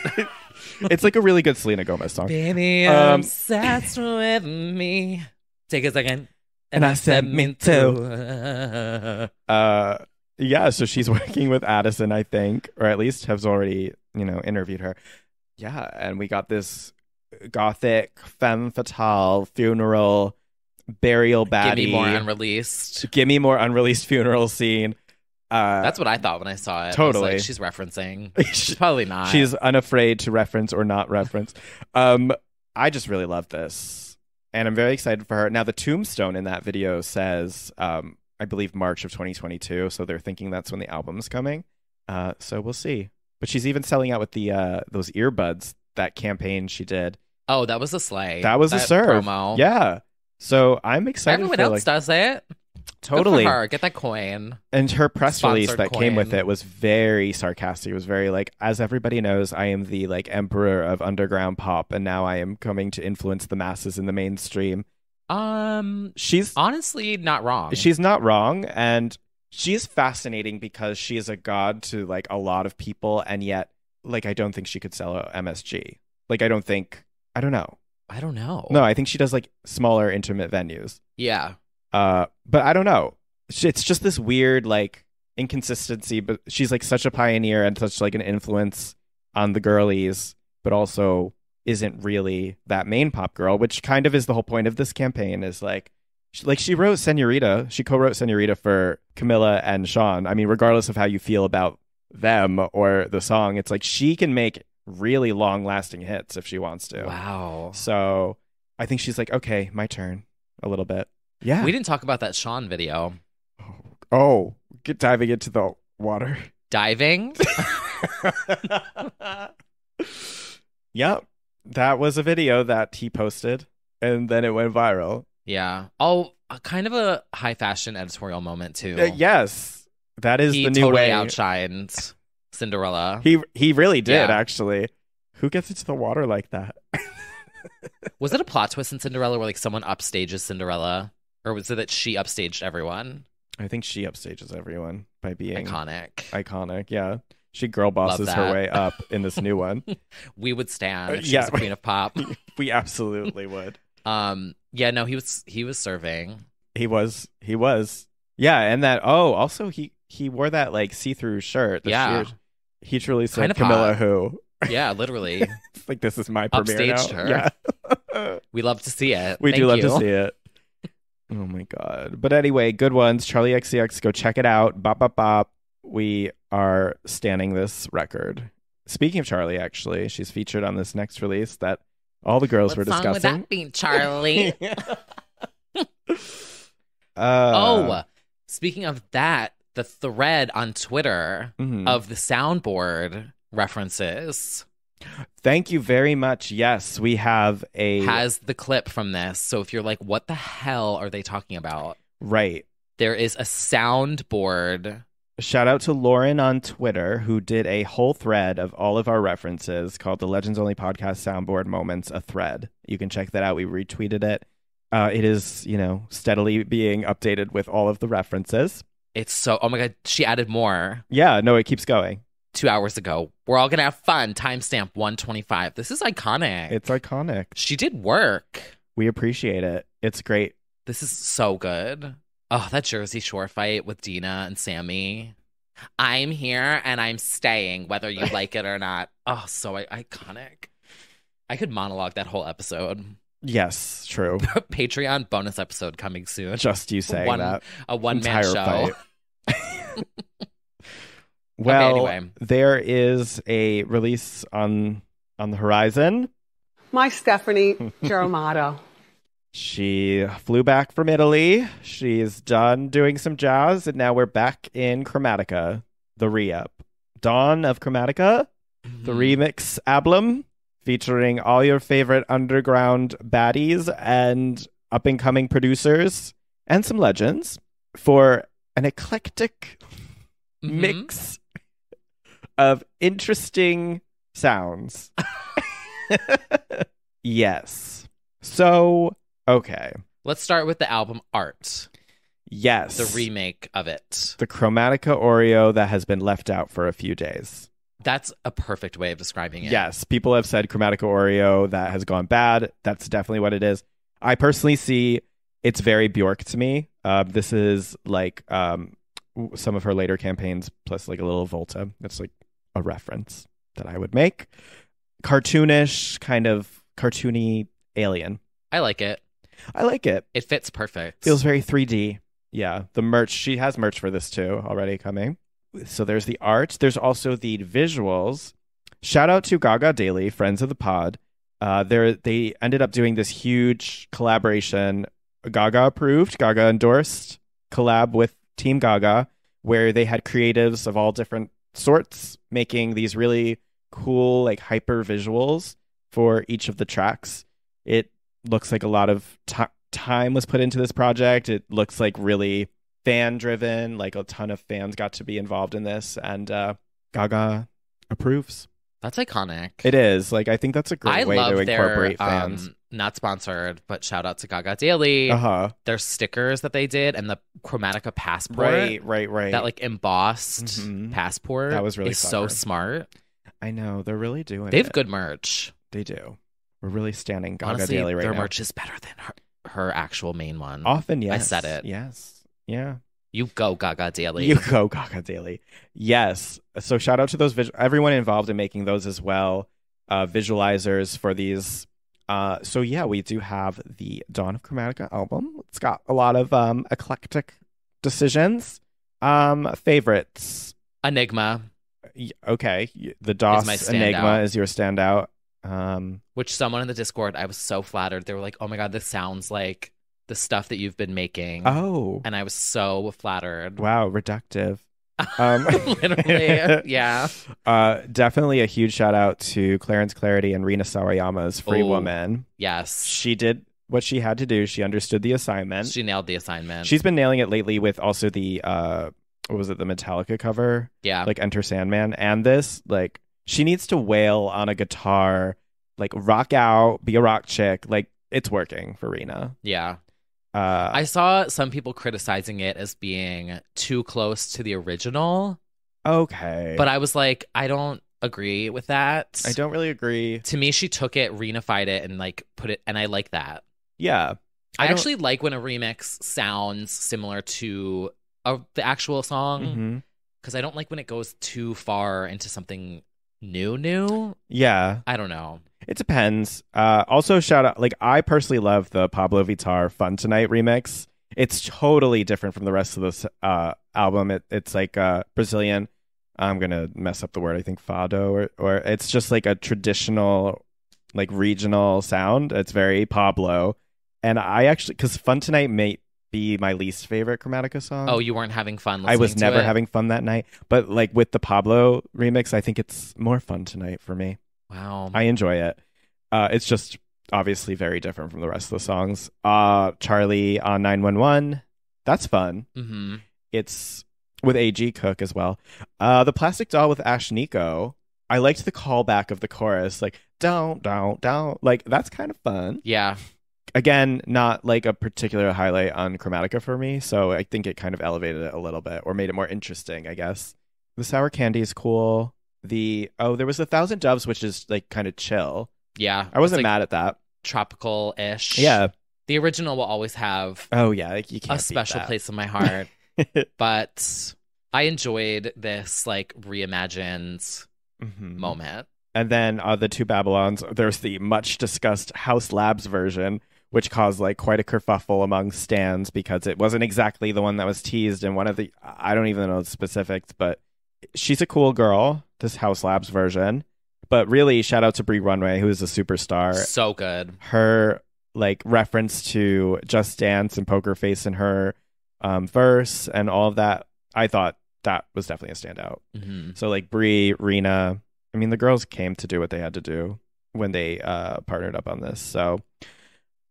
It's like a really good Selena Gomez song. Baby, I'm obsessed with me. Take a second. And I said me too. Yeah, so she's working with Addison, I think, or at least has already, interviewed her. Yeah, and we got this gothic femme fatale funeral burial baddie. Give me more unreleased. Give me more unreleased funeral scene. That's what I thought when I saw it. Totally. I was like, she's referencing. She's probably not. She's unafraid to reference or not reference. I just really love this. And I'm very excited for her. Now, the tombstone in that video says, I believe, March of 2022. So they're thinking that's when the album's coming. So we'll see. But she's even selling out with the those earbuds, that campaign she did. Oh, that was a slay. That was a serve. Promo. Yeah. So I'm excited. Everyone for, else does it. Totally. Good for her. Get that coin. And her press release Sponsored that came with coin. it was very sarcastic. It was very like, as everybody knows, I am the like emperor of underground pop, and now I am coming to influence the masses in the mainstream. She's honestly not wrong. She's not wrong, and she is fascinating because she is a god to like a lot of people, and yet like I don't think she could sell a MSG. Like I don't know. I don't know. No, I think she does like smaller intimate venues. Yeah. But I don't know. It's just this weird like inconsistency, but she's like such a pioneer and such like an influence on the girlies, but also isn't really that main pop girl, which kind of is the whole point of this campaign. Is like she wrote Senorita. She co-wrote Senorita for Camilla and Sean. I mean, regardless of how you feel about them or the song, it's like she can make really long-lasting hits if she wants to. Wow. So I think she's like, okay, my turn a little bit. Yeah. We didn't talk about that Sean video. Oh, diving into the water. Diving? Yep. That was a video that he posted, and then it went viral. Yeah. Oh, kind of a high fashion editorial moment, too. Yes. That is He the new totally way. outshined Cinderella. He really did, Yeah. actually. Who gets into the water like that? Was it a plot twist in Cinderella where like someone upstages Cinderella? Or was it that she upstaged everyone? I think she upstages everyone by being Iconic. Yeah. She girl bosses her that. way up in this new one. We would stand. If she yeah. was the queen of pop. We absolutely would. Yeah, no, he was serving. He was. Yeah, and that also he wore that like see-through shirt. Yeah. He truly said Kind of Camilla hot. who. Yeah, literally. It's like, this is my premiere Upstaged now. her. Yeah. We love to see it. We Thank do love you. to see it. Oh my god. But anyway, good ones. Charlie XCX, go check it out. Bop bop bop. We are standing this record. Speaking of Charlie, actually, she's featured on this next release that all the girls were What song would discussing. that be, Charlie? Speaking of that, the thread on Twitter Mhm. of the soundboard references Thank you very much. Yes, we have has the clip from this. So if you're like, what the hell are they talking about? right. There is a soundboard. Shout out to Lauren on Twitter, who did a whole thread of all of our references called the Legends Only Podcast Soundboard Moments, a thread. You can check that out. We retweeted it. It is, steadily being updated with all of the references. It's so, oh my God, she added more Yeah, no, it keeps going. 2 hours ago. We're all going to have fun. Timestamp 125. This is iconic. It's iconic. She did work. We appreciate it. It's great. This is so good. Oh, that Jersey Shore fight with Dina and Sammy. I'm here and I'm staying, whether you like it or not. Oh, so iconic. I could monologue that whole episode. Yes, true. Patreon bonus episode coming soon. Just you saying that. A one-man Entire show. fight. Well, anyway. there is a release on the horizon. My Stephanie Germano. She flew back from Italy. She's done doing some jazz, and now we're back in Chromatica, the re-up. Dawn of Chromatica, the remix album, featuring all your favorite underground baddies and up-and-coming producers, and some legends, for an eclectic mix of interesting sounds. Yes. So, okay. Let's start with the album art. Yes. The remake of it. The Chromatica Oreo that has been left out for a few days. That's a perfect way of describing it. Yes. People have said Chromatica Oreo that has gone bad. That's definitely what it is. I personally see it's very Bjork to me. This is like some of her later campaigns plus like a little Volta. That's like a reference that I would make. Cartoonish, kind of cartoony alien. I like it. I like it. It fits perfect. Feels very 3D. Yeah. The merch, she has merch for this too already coming. So there's the art. There's also the visuals. Shout out to Gaga Daily, friends of the pod. They ended up doing this huge collaboration, Gaga approved, Gaga endorsed collab with Team Gaga, where they had creatives of all different sorts making these really cool, like hyper visuals for each of the tracks. It looks like a lot of time was put into this project. It looks like really fan driven, like a ton of fans got to be involved in this, and Gaga approves. That's iconic. It is. Like, I think that's a great way to incorporate their, fans. Not sponsored, but shout out to Gaga Daily. Their stickers that they did and the Chromatica passport. Right. That like embossed passport. That was really is so smart. I know. They're really doing They have good merch. They do. We're really standing Gaga Honestly, Daily right now. their merch is better than her actual main one. Often, yes. I said it. Yes. Yeah. You go, Gaga Daily. You go, Gaga Daily. Yes. So shout out to those everyone involved in making those as well. Visualizers for these. So yeah, we do have the Dawn of Chromatica album. It's got a lot of eclectic decisions. Favorites. Enigma. Okay. The DOS Enigma is your standout. Which someone in the Discord, I was so flattered. They were like, oh my God, this sounds like the stuff that you've been making. Oh. And I was so flattered. Wow, reductive. Literally, yeah. Definitely a huge shout out to Clarence Clarity and Rina Sawayama's Free Woman. Yes. She did what she had to do. She understood the assignment. She nailed the assignment. She's been nailing it lately with also the, what was it, the Metallica cover? Yeah. Like Enter Sandman. And this, like, she needs to wail on a guitar, like rock out, be a rock chick. Like, it's working for Rina. Yeah. I saw some people criticizing it as being too close to the original. Okay. But I was like, I don't agree with that. I don't really agree. To me, she took it, Rena-fied it, and like put it, and I like that. Yeah. I actually like when a remix sounds similar to the actual song, because I don't like when it goes too far into something new. Yeah. I don't know. It depends. Also, shout out, like, I personally love the Pablo Vittar Fun Tonight remix. It's totally different from the rest of this album. It's like Brazilian. I'm going to mess up the word. I think fado, or it's just like a traditional, like, regional sound. It's very Pablo. And I actually, because Fun Tonight may be my least favorite Chromatica song. Oh, you weren't having fun listening I was never to it? having fun that night. But, like, with the Pablo remix, I think it's more Fun Tonight for me. Wow. I enjoy it. It's just obviously very different from the rest of the songs. Charlie on 911. That's fun. Mm-hmm. It's with A.G. Cook as well. The Plastic Doll with Ash Nico. I liked the callback of the chorus. Like, don't. Like, that's kind of fun. Yeah. Again, not like a particular highlight on Chromatica for me. So I think it kind of elevated it a little bit or made it more interesting, I guess. The Sour Candy is cool. There was 1,000 Doves, which is like kind of chill. Yeah. I wasn't mad at that. Tropical-ish. Yeah. The original will always have like, you can't a special place in my heart. But I enjoyed this like reimagined moment. And then the Two Babylons, there's the much discussed House Labs version, which caused like quite a kerfuffle among stans because it wasn't exactly the one that was teased in one of the, I don't even know the specifics, but she's a cool girl, this House Labs version. But really, shout out to Brie Runway, who is a superstar. So good. Her like reference to Just Dance and Poker Face in her verse and all of that, I thought that was definitely a standout. Mm-hmm. So like Brie, Rena, I mean, the girls came to do what they had to do when they partnered up on this. So,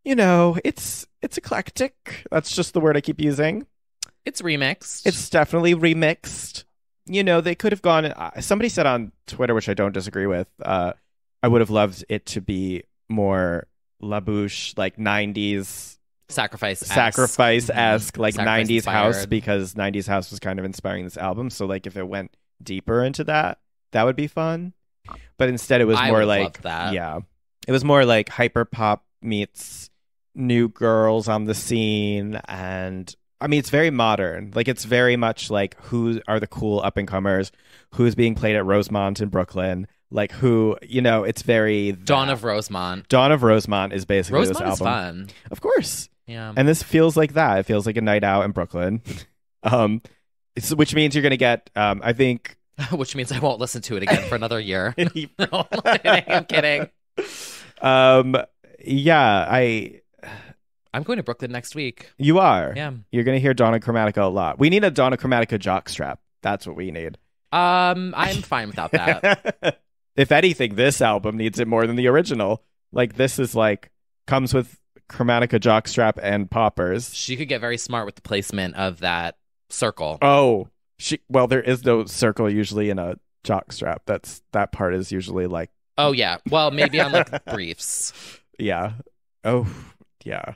you know, it's eclectic. That's just the word I keep using. It's remixed. It's definitely remixed. You know, they could have gone. Somebody said on Twitter, which I don't disagree with, I would have loved it to be more La Bouche, like 90s sacrifice-esque, like 90s inspired house, because 90s house was kind of inspiring this album. So, like, if it went deeper into that would be fun. But instead, it was more like, yeah, it was more like hyper pop meets new girls on the scene. And I mean, it's very modern. Like, it's very much like, who are the cool up and comers, who's being played at Rosemont in Brooklyn, like who, you know, it's very Dawn of Rosemont. Dawn of Rosemont is basically Rosemont this album. Is fun. Of course. Yeah. And this feels like that. It feels like a night out in Brooklyn. which means you're going to get, I think. Which means I won't listen to it again for another year. No, I'm kidding. Yeah, I'm going to Brooklyn next week. You are? Yeah. You're going to hear Donna Chromatica a lot. We need a Donna Chromatica jockstrap. That's what we need. I'm fine without that. If anything, this album needs it more than the original. Like, this is like, comes with Chromatica jockstrap and poppers. She could get very smart with the placement of that circle. Oh, well, there is no circle usually in a jockstrap. That part is usually like. Oh, yeah. Well, maybe on like briefs. Yeah. Oh, yeah.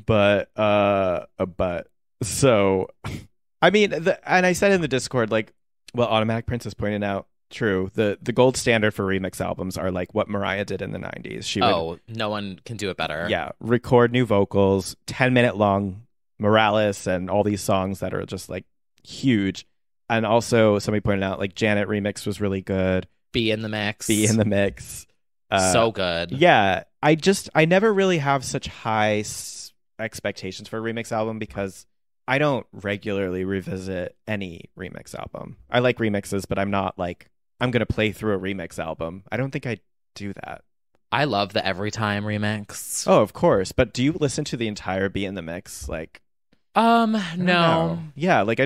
But so, I mean, and I said in the Discord, like, well, Automatic Princess pointed out, true, the gold standard for remix albums are like what Mariah did in the 90s. She would, no one can do it better. yeah, record new vocals, 10-minute long Morales and all these songs that are just like huge. And also somebody pointed out like Janet Remix was really good. Be in the Mix. So good. Yeah, I never really have such high expectations for a remix album because I don't regularly revisit any remix album. I like remixes, but I'm not like, I'm going to play through a remix album. I don't think I do that. I love the Every Time remix. Oh, of course. But do you listen to the entire Be in the Mix? Like, no. Yeah, like I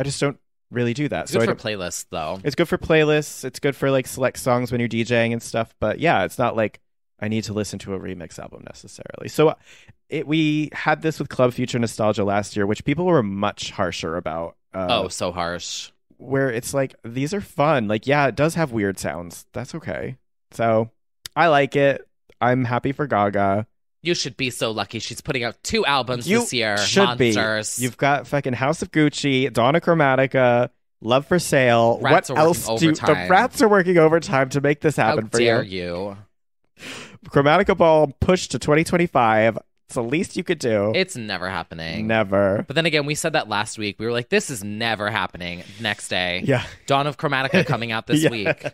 just don't really do that. It's good for playlists, though. It's good for playlists. It's good for like select songs when you're DJing and stuff. But yeah, it's not like I need to listen to a remix album necessarily. So we had this with Club Future Nostalgia last year, which people were much harsher about. So harsh. Where it's like, these are fun. Like, yeah, it does have weird sounds. That's okay. So I like it. I'm happy for Gaga. You should be so lucky. She's putting out 2 albums You this year. should Monsters. be. You've got fucking House of Gucci, Donna Chromatica, Love for Sale. Rats what are else working do the overtime. Rats are working overtime to make this happen How for dare you? you? Chromatica Ball pushed to 2025. It's the least you could do. It's never happening. Never. But then again, we said that last week. We were like, this is never happening. Next day. Yeah. Dawn of Chromatica coming out this Yeah. week.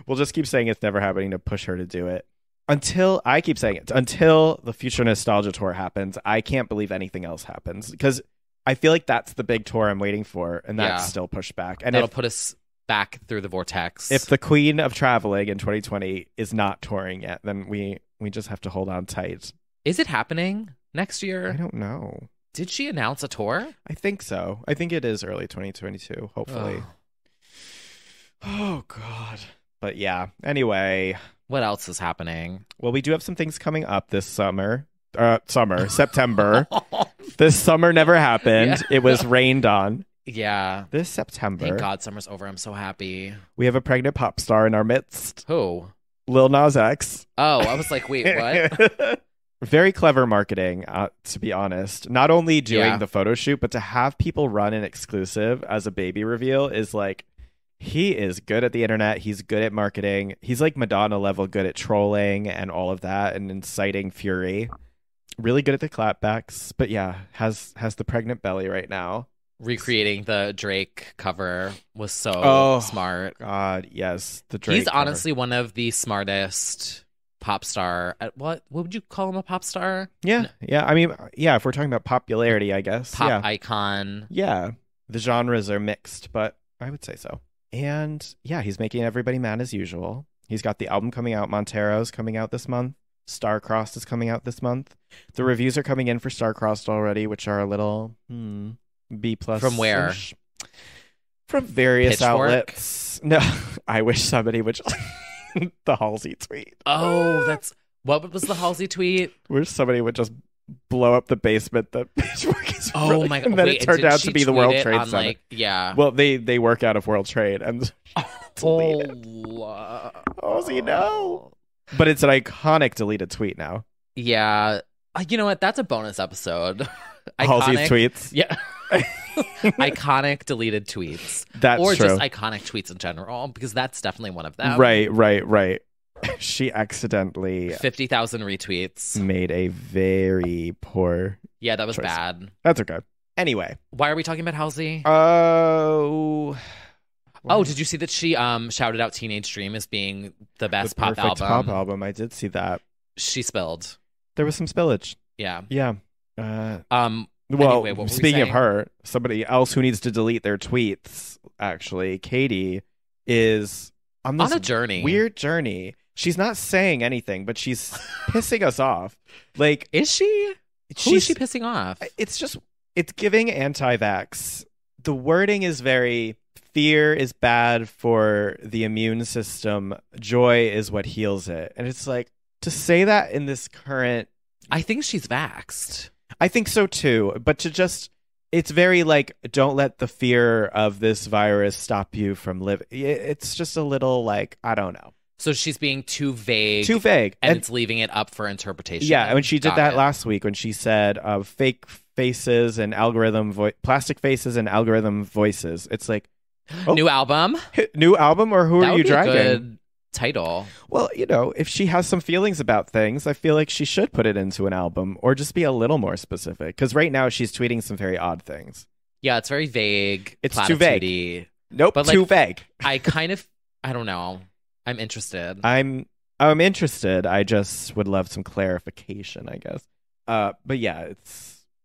We'll just keep saying it's never happening to push her to do it. Until the Future Nostalgia Tour happens, I can't believe anything else happens. Because I feel like that's the big tour I'm waiting for. And that's still pushed back. And that'll put us back through the vortex. If the Queen of Traveling in 2020 is not touring yet, then we just have to hold on tight. Is it happening next I year? don't know. Did she announce a tour? I think so. I think it is early 2022, hopefully. Oh, God. But yeah, anyway. What else is happening? Well, we do have some things coming up this summer. September. This summer never happened. Yeah. It was rained on. Yeah. This September. Thank God summer's over. I'm so happy. We have a pregnant pop star in our midst. Who? Lil Nas X. Oh, I was like, wait, what? Very clever marketing, to be honest. Not only doing the photo shoot, but to have people run an exclusive as a baby reveal is like, he is good at the internet. He's good at marketing. He's like Madonna level good at trolling and all of that and inciting fury. Really good at the clapbacks. But yeah, has the pregnant belly right now. Recreating the Drake cover was so smart. God, yes. The Drake He's cover. honestly one of the smartest pop star. What would you call him, a pop star? Yeah. Yeah. I mean, yeah, if we're talking about popularity, I guess. Pop icon. Yeah. The genres are mixed, but I would say so. And yeah, he's making everybody mad as usual. He's got the album coming out. Montero's coming out this month. Starcrossed is coming out this month. The reviews are coming in for Starcrossed already, which are a little B+. From where? From various Pitchfork? outlets. No, I wish somebody would the Halsey tweet. Oh, that's what was the Halsey tweet? Wish somebody would just blow up the basement that Pitchfork is. Oh really, my God! And then Wait, it turned did out she to be the tweet World it Trade on, Center. like, yeah. Well, they work out of World Trade and Halsey, no. But it's an iconic deleted tweet now. Yeah. You know what? That's a bonus episode. Halsey's tweets. Yeah. Iconic deleted tweets. That's or true. just iconic tweets in general, because that's definitely one of them. Right. She accidentally 50,000 retweets. made a very poor Yeah, that was choice. bad. That's okay. Anyway. Why are we talking about Halsey? Oh. Did you see that she shouted out Teenage Dream as being the best The pop perfect album? pop album. I did see that. She spilled. There was some spillage. Yeah. Yeah. Well, Anyway, what were we speaking of saying? her, somebody else who needs to delete their tweets, actually, Katie, is on this On a journey. weird journey. She's not saying anything, but she's pissing us off. Like, Is she? Who is she pissing off? It's giving anti-vax. The wording is very, fear is bad for the immune system. Joy is what heals it. And it's like, to say that in this current... I think she's vaxxed. I think so too. But to just... It's very like, don't let the fear of this virus stop you from living. It's just a little like, I don't know. So she's being too vague. Too vague. And it's leaving it up for interpretation. Yeah, when she did Got that it. last week, when she said fake faces and plastic faces and algorithm voices. It's like, oh, New album? new album, or who That are would you be dragging? a good title. Well, you know, if she has some feelings about things, I feel like she should put it into an album or just be a little more specific. Because right now she's tweeting some very odd things. Yeah, it's very vague. It's too vague. platitude-y. Nope, But, too like, vague. I don't know. I'm interested. I'm interested. I just would love some clarification, I guess. But yeah,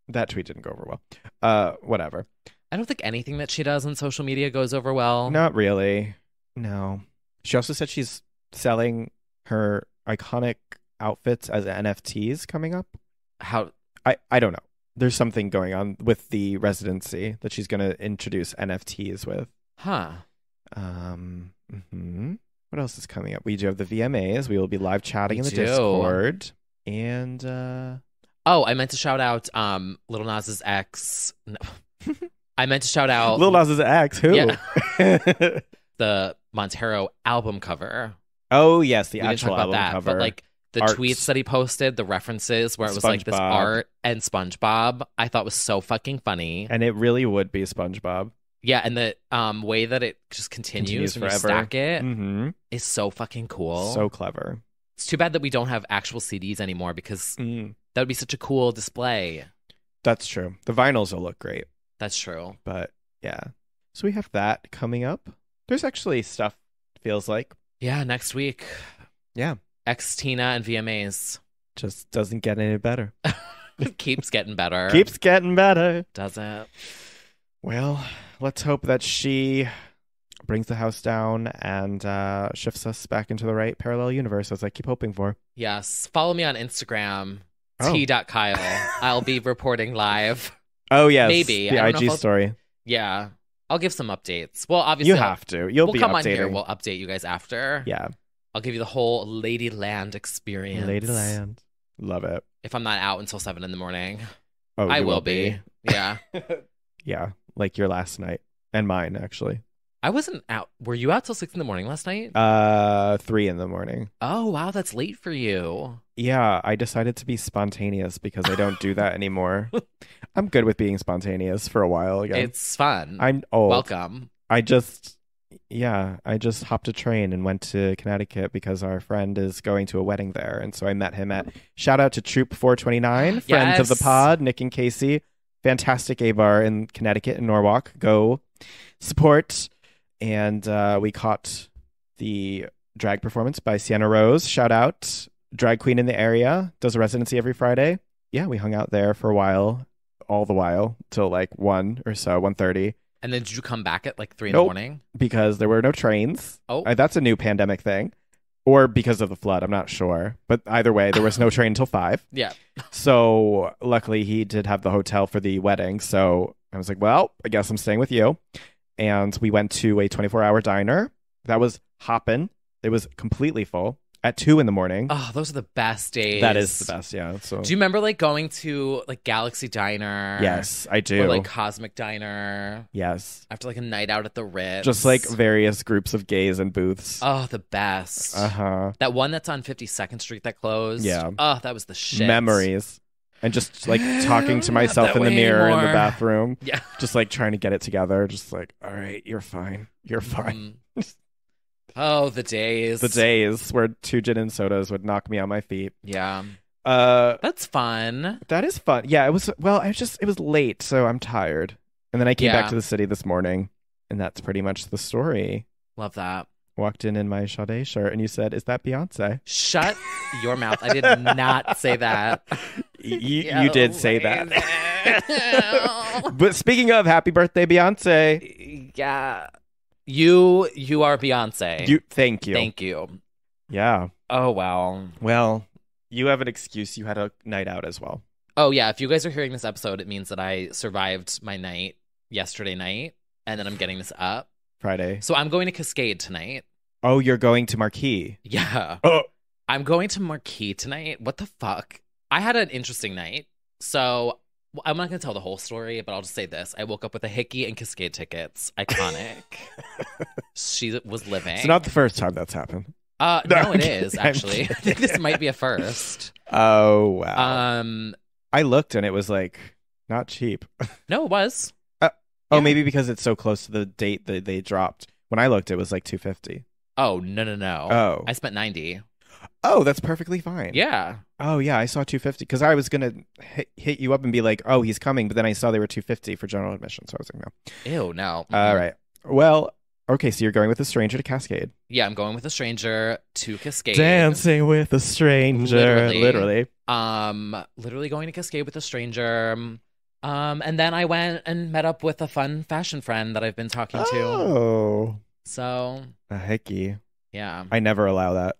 that tweet didn't go over well. Whatever. I don't think anything that she does on social media goes over well. Not really. No. She also said she's selling her iconic outfits as NFTs coming up. How? I don't know. There's something going on with the residency that she's going to introduce NFTs with. Huh. What else is coming up? We do have the VMAs. We will be live chatting We in the do. Discord. And Oh, I meant to shout out Lil Nas's ex. No. I meant to shout out Lil Nas's ex, who? Yeah. the Montero album cover. Oh, yes, the We didn't actual talk about album that, cover. but like the Art. tweets that he posted, the references where it was like this SpongeBob. art and SpongeBob, I thought was so fucking funny. And it really would be SpongeBob. Yeah, and the way that it just continues when you forever. stack it Mm-hmm. is so fucking cool. So clever. It's too bad that we don't have actual CDs anymore because that would be such a cool display. That's true. The vinyls will look great. That's true. But yeah. So we have that coming up. There's actually stuff, feels like. Yeah, next week. Yeah. Ex Tina and VMAs. Just doesn't get any better. Keeps getting better. Keeps getting better. Doesn't. Well, let's hope that she brings the house down and shifts us back into the right parallel universe, as I keep hoping for. Yes. Follow me on Instagram, Oh. t.kyle. I'll be reporting live. Oh, yes. Maybe. The I don't know IG if I'll- story. Yeah. I'll give some updates. Well, obviously, You have to. You'll we'll be come updating. on here. We'll update you guys after. Yeah. I'll give you the whole Ladyland experience. Ladyland. Love it. If I'm not out until 7 in the morning. Oh, I you will be. Yeah. Yeah, like your last night. And mine, actually. I wasn't out. Were you out till 6 in the morning last night? 3 in the morning. Oh, wow. That's late for you. Yeah, I decided to be spontaneous because I don't do that anymore. I'm good with being spontaneous for a while again. It's fun. I'm old. Welcome. I just hopped a train and went to Connecticut because our friend is going to a wedding there. And so I met him at, shout out to Troop 429, friends of the Yes. pod, Nick and Casey. Fantastic gay bar in Connecticut, in Norwalk. Go support. And we caught the drag performance by Sienna Rose. Shout out. Drag queen in the area. Does a residency every Friday. Yeah, we hung out there for a while. All the while. Till like 1 or so, 1:30. And then did you come back at like 3 in Nope. the morning? Because there were no trains. Oh. That's a new pandemic thing. Or because of the flood, I'm not sure. But either way, there was no train until 5. Yeah. So luckily he did have the hotel for the wedding. So I was like, well, I guess I'm staying with you. And we went to a 24-hour diner. That was hopping. It was completely full at 2 in the morning. Oh, those are the best days. That is the best, yeah. So Do you remember like going to like Galaxy Diner? yes, I do. Or like Cosmic Diner yes. after like a night out at the Ritz? Just like various groups of gays and booths. Oh, the best. Uh-huh. That one that's on 52nd Street that closed. Yeah. Oh, that was the shit. Memories. And just like talking to myself That in the way mirror in the more. bathroom. Yeah. Just like trying to get it together. Just like, all right, you're fine. You're fine. Oh, the days. The days where 2 gin and sodas would knock me on my feet. Yeah. Uh, That's fun. that is fun. Yeah, it was, well, it was late, so I'm tired. And then I came back Yeah. to the city this morning, and that's pretty much the story. Love that. Walked in my Sade shirt, and you said, is that Beyonce? Shut your mouth. I did not say that. You did say that. But speaking of, happy birthday, Beyonce. Yeah. You are Beyonce. Thank you. Thank you. Yeah. Oh, wow. Well, you have an excuse. You had a night out as well. Oh, yeah. If you guys are hearing this episode, it means that I survived my night yesterday night, and then I'm getting this up. Friday. So I'm going to Cascade tonight. Oh, you're going to Marquee. Yeah. Oh. I'm going to Marquee tonight. What the fuck? I had an interesting night. So I'm not going to tell the whole story, but I'll just say this. I woke up with a hickey and Cascade tickets. Iconic. She was living. It's not the first time that's happened. No, it is, actually. I think this might be a first. Oh, wow. I looked and it was like not cheap. No, it was. Oh, maybe because it's so close to the date that they dropped. When I looked, it was like $250. Oh, no. Oh. I spent $90. Oh, that's perfectly fine. Yeah. Oh, yeah, I saw $250 because I was going to hit you up and be like, oh, he's coming. But then I saw they were $250 for general admission. So I was like, no. Ew, no. All right. Well, okay, so you're going with a stranger to Cascade. Yeah, I'm going with a stranger to Cascade. Dancing with a stranger. Literally. Literally going to Cascade with a stranger. And then I went and met up with a fun fashion friend that I've been talking to. Oh. So. A hickey. Yeah. I never allow that.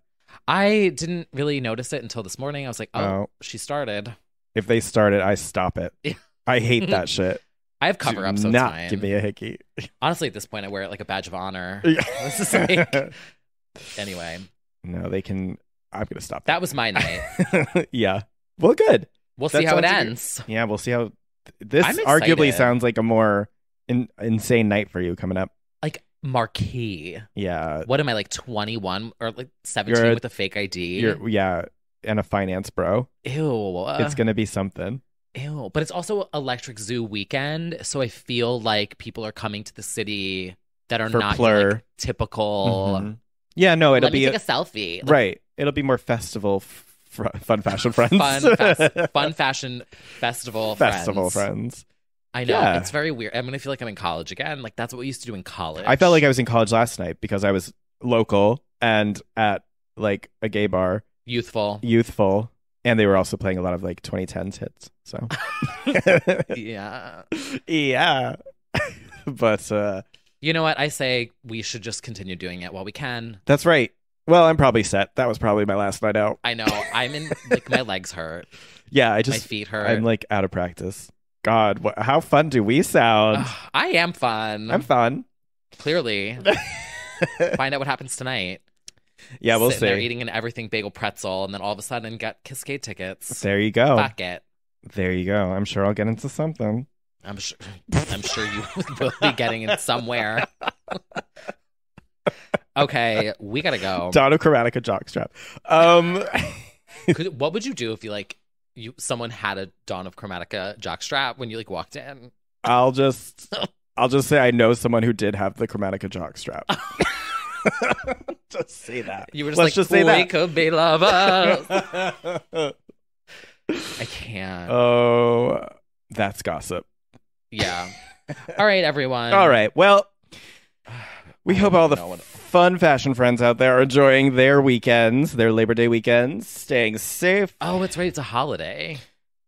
I didn't really notice it until this morning. I was like, oh. She started. If they started, I stop it. I hate that shit. I have cover-up, so not it's fine. Give me a hickey. Honestly, at this point, I wear it like a badge of honor. This is like... Anyway. No, they can... I'm going to stop that. That was my night. Yeah. Well, good. We'll see how it ends. Yeah, we'll see how... This arguably sounds like a more insane night for you coming up. Like Marquee. Yeah. What am I, like 21 or like 17 with a fake ID? Yeah, and a finance bro. Ew. It's going to be something. Ew. But it's also Electric Zoo weekend, so I feel like people are coming to the city that are not like, typical. Mm-hmm. Yeah, no, it'll be take a selfie. Like, right. It'll be more festival fun fashion friends. Fun fashion festival friends. I know. Yeah. It's very weird. I'm going to feel like I'm in college again. Like, that's what we used to do in college. I felt like I was in college last night because I was local and at, like, a gay bar. Youthful. And they were also playing a lot of, like, 2010s hits. So. Yeah. Yeah. But, you know what? I say we should just continue doing it while we can. That's right. Well, I'm probably set. That was probably my last night out. I know. I'm in, like, my legs hurt. Yeah, my feet hurt. I'm, like, out of practice. God, how fun do we sound? I am fun. I'm fun. Clearly. Find out what happens tonight. Yeah, we'll see. They're eating an everything bagel pretzel, and then all of a sudden got Cascade tickets. There you go. Fuck it. There you go. I'm sure I'll get into something. I'm sure you will be getting in somewhere. Okay, we gotta go. Dawn of Chromatica jockstrap. What would you do if someone had a Dawn of Chromatica jockstrap when you like walked in? I'll just say I know someone who did have the Chromatica jockstrap. Just say that. You were just we could be lovers. I can't. Oh, that's gossip. Yeah. All right, everyone. All right. Well, we hope all the fun fashion friends out there are enjoying their weekends, their Labor Day weekends, staying safe. Oh, it's right. It's a holiday.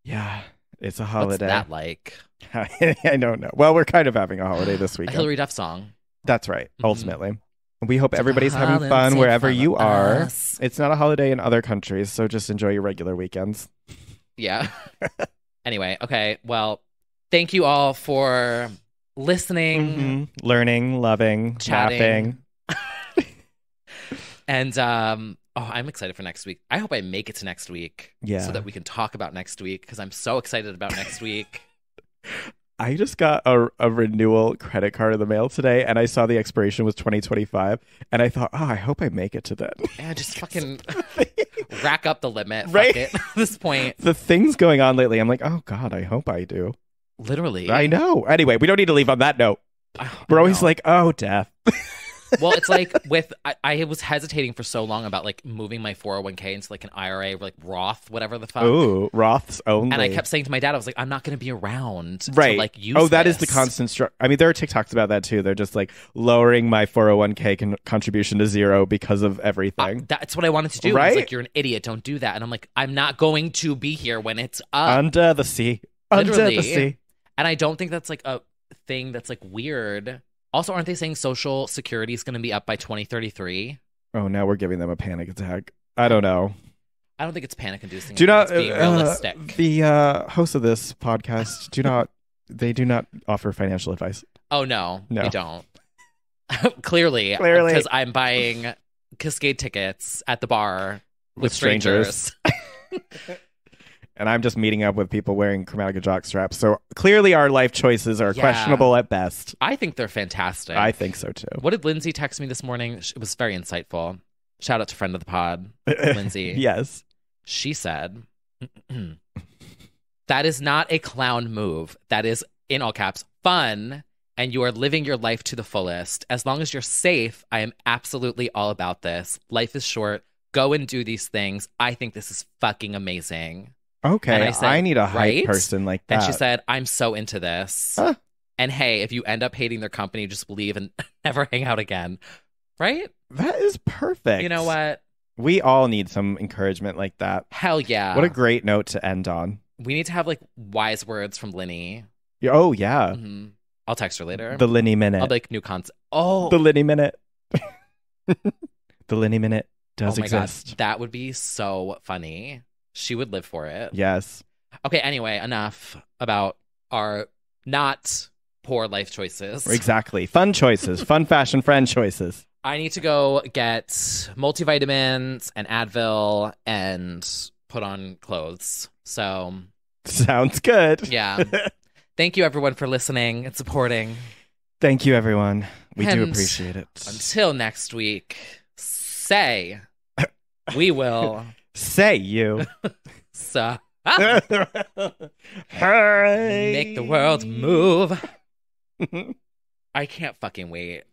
Yeah, it's a holiday. What's that like? I don't know. Well, we're kind of having a holiday this weekend. A Hillary Duff song. That's right. Ultimately. We hope everybody's having fun wherever you are. It's not a holiday in other countries, so just enjoy your regular weekends. Yeah. Anyway, okay. Well, thank you all for listening, learning, loving, chatting. And I'm excited for next week. I hope I make it to next week so that we can talk about next week because I'm so excited about next week. I just got a renewal credit card in the mail today, and I saw the expiration was 2025, and I thought, I hope I make it to that. Yeah, just fucking rack up the limit. Right? Fuck it. At this point. The things going on lately, I'm like, oh, God, I hope I do. Literally. I know. Anyway, we don't need to leave on that note. We're always like, oh, death. Well, it's like I was hesitating for so long about like moving my 401k into like an IRA or like Roth, whatever the fuck. Ooh, Roths only. And I kept saying to my dad, I was like, I'm not going to be around to like use that this. is the constant I mean, there are TikToks about that too. They're just like lowering my 401k contribution to zero because of everything. That's what I wanted to do. Right? It's like, you're an idiot. Don't do that. And I'm like, I'm not going to be here when it's up. Under the sea. Under Literally. the sea. And I don't think that's like a thing that's like weird. Also, aren't they saying Social Security is going to be up by 2033? Oh, now we're giving them a panic attack. I don't know. I don't think it's panic inducing. Do not being realistic. The hosts of this podcast do not offer financial advice. Oh no, No. we don't. Clearly, because I'm buying Cascade tickets at the bar with strangers. And I'm just meeting up with people wearing Chromatica jock straps. So clearly our life choices are questionable at best. I think they're fantastic. I think so too. What did Lindsay text me this morning? It was very insightful. Shout out to friend of the pod, Lindsay. Yes. She said, that is not a clown move. That is, in all caps, fun. And you are living your life to the fullest. As long as you're safe, I am absolutely all about this. Life is short. Go and do these things. I think this is fucking amazing. Okay, And I said, I need a hype right? person like that. And she said, I'm so into this. Huh. And hey, if you end up hating their company, just leave and never hang out again. Right? That is perfect. You know what? We all need some encouragement like that. Hell yeah. What a great note to end on. We need to have like wise words from Linny. Oh, yeah. Mm-hmm. I'll text her later. The Linny Minute. I'll be like, new concept. Oh. The Linny Minute. The Linny Minute does oh my exist. God. That would be so funny. She would live for it. Yes. Okay, anyway, enough about our not poor life choices. Exactly. Fun choices. Fun fashion friend choices. I need to go get multivitamins and Advil and put on clothes. So, Sounds good. yeah. Thank you, everyone, for listening and supporting. Thank you, everyone. We do And appreciate it. Until next week, say we will. Say you. So, Hooray. make the world move. I can't fucking wait.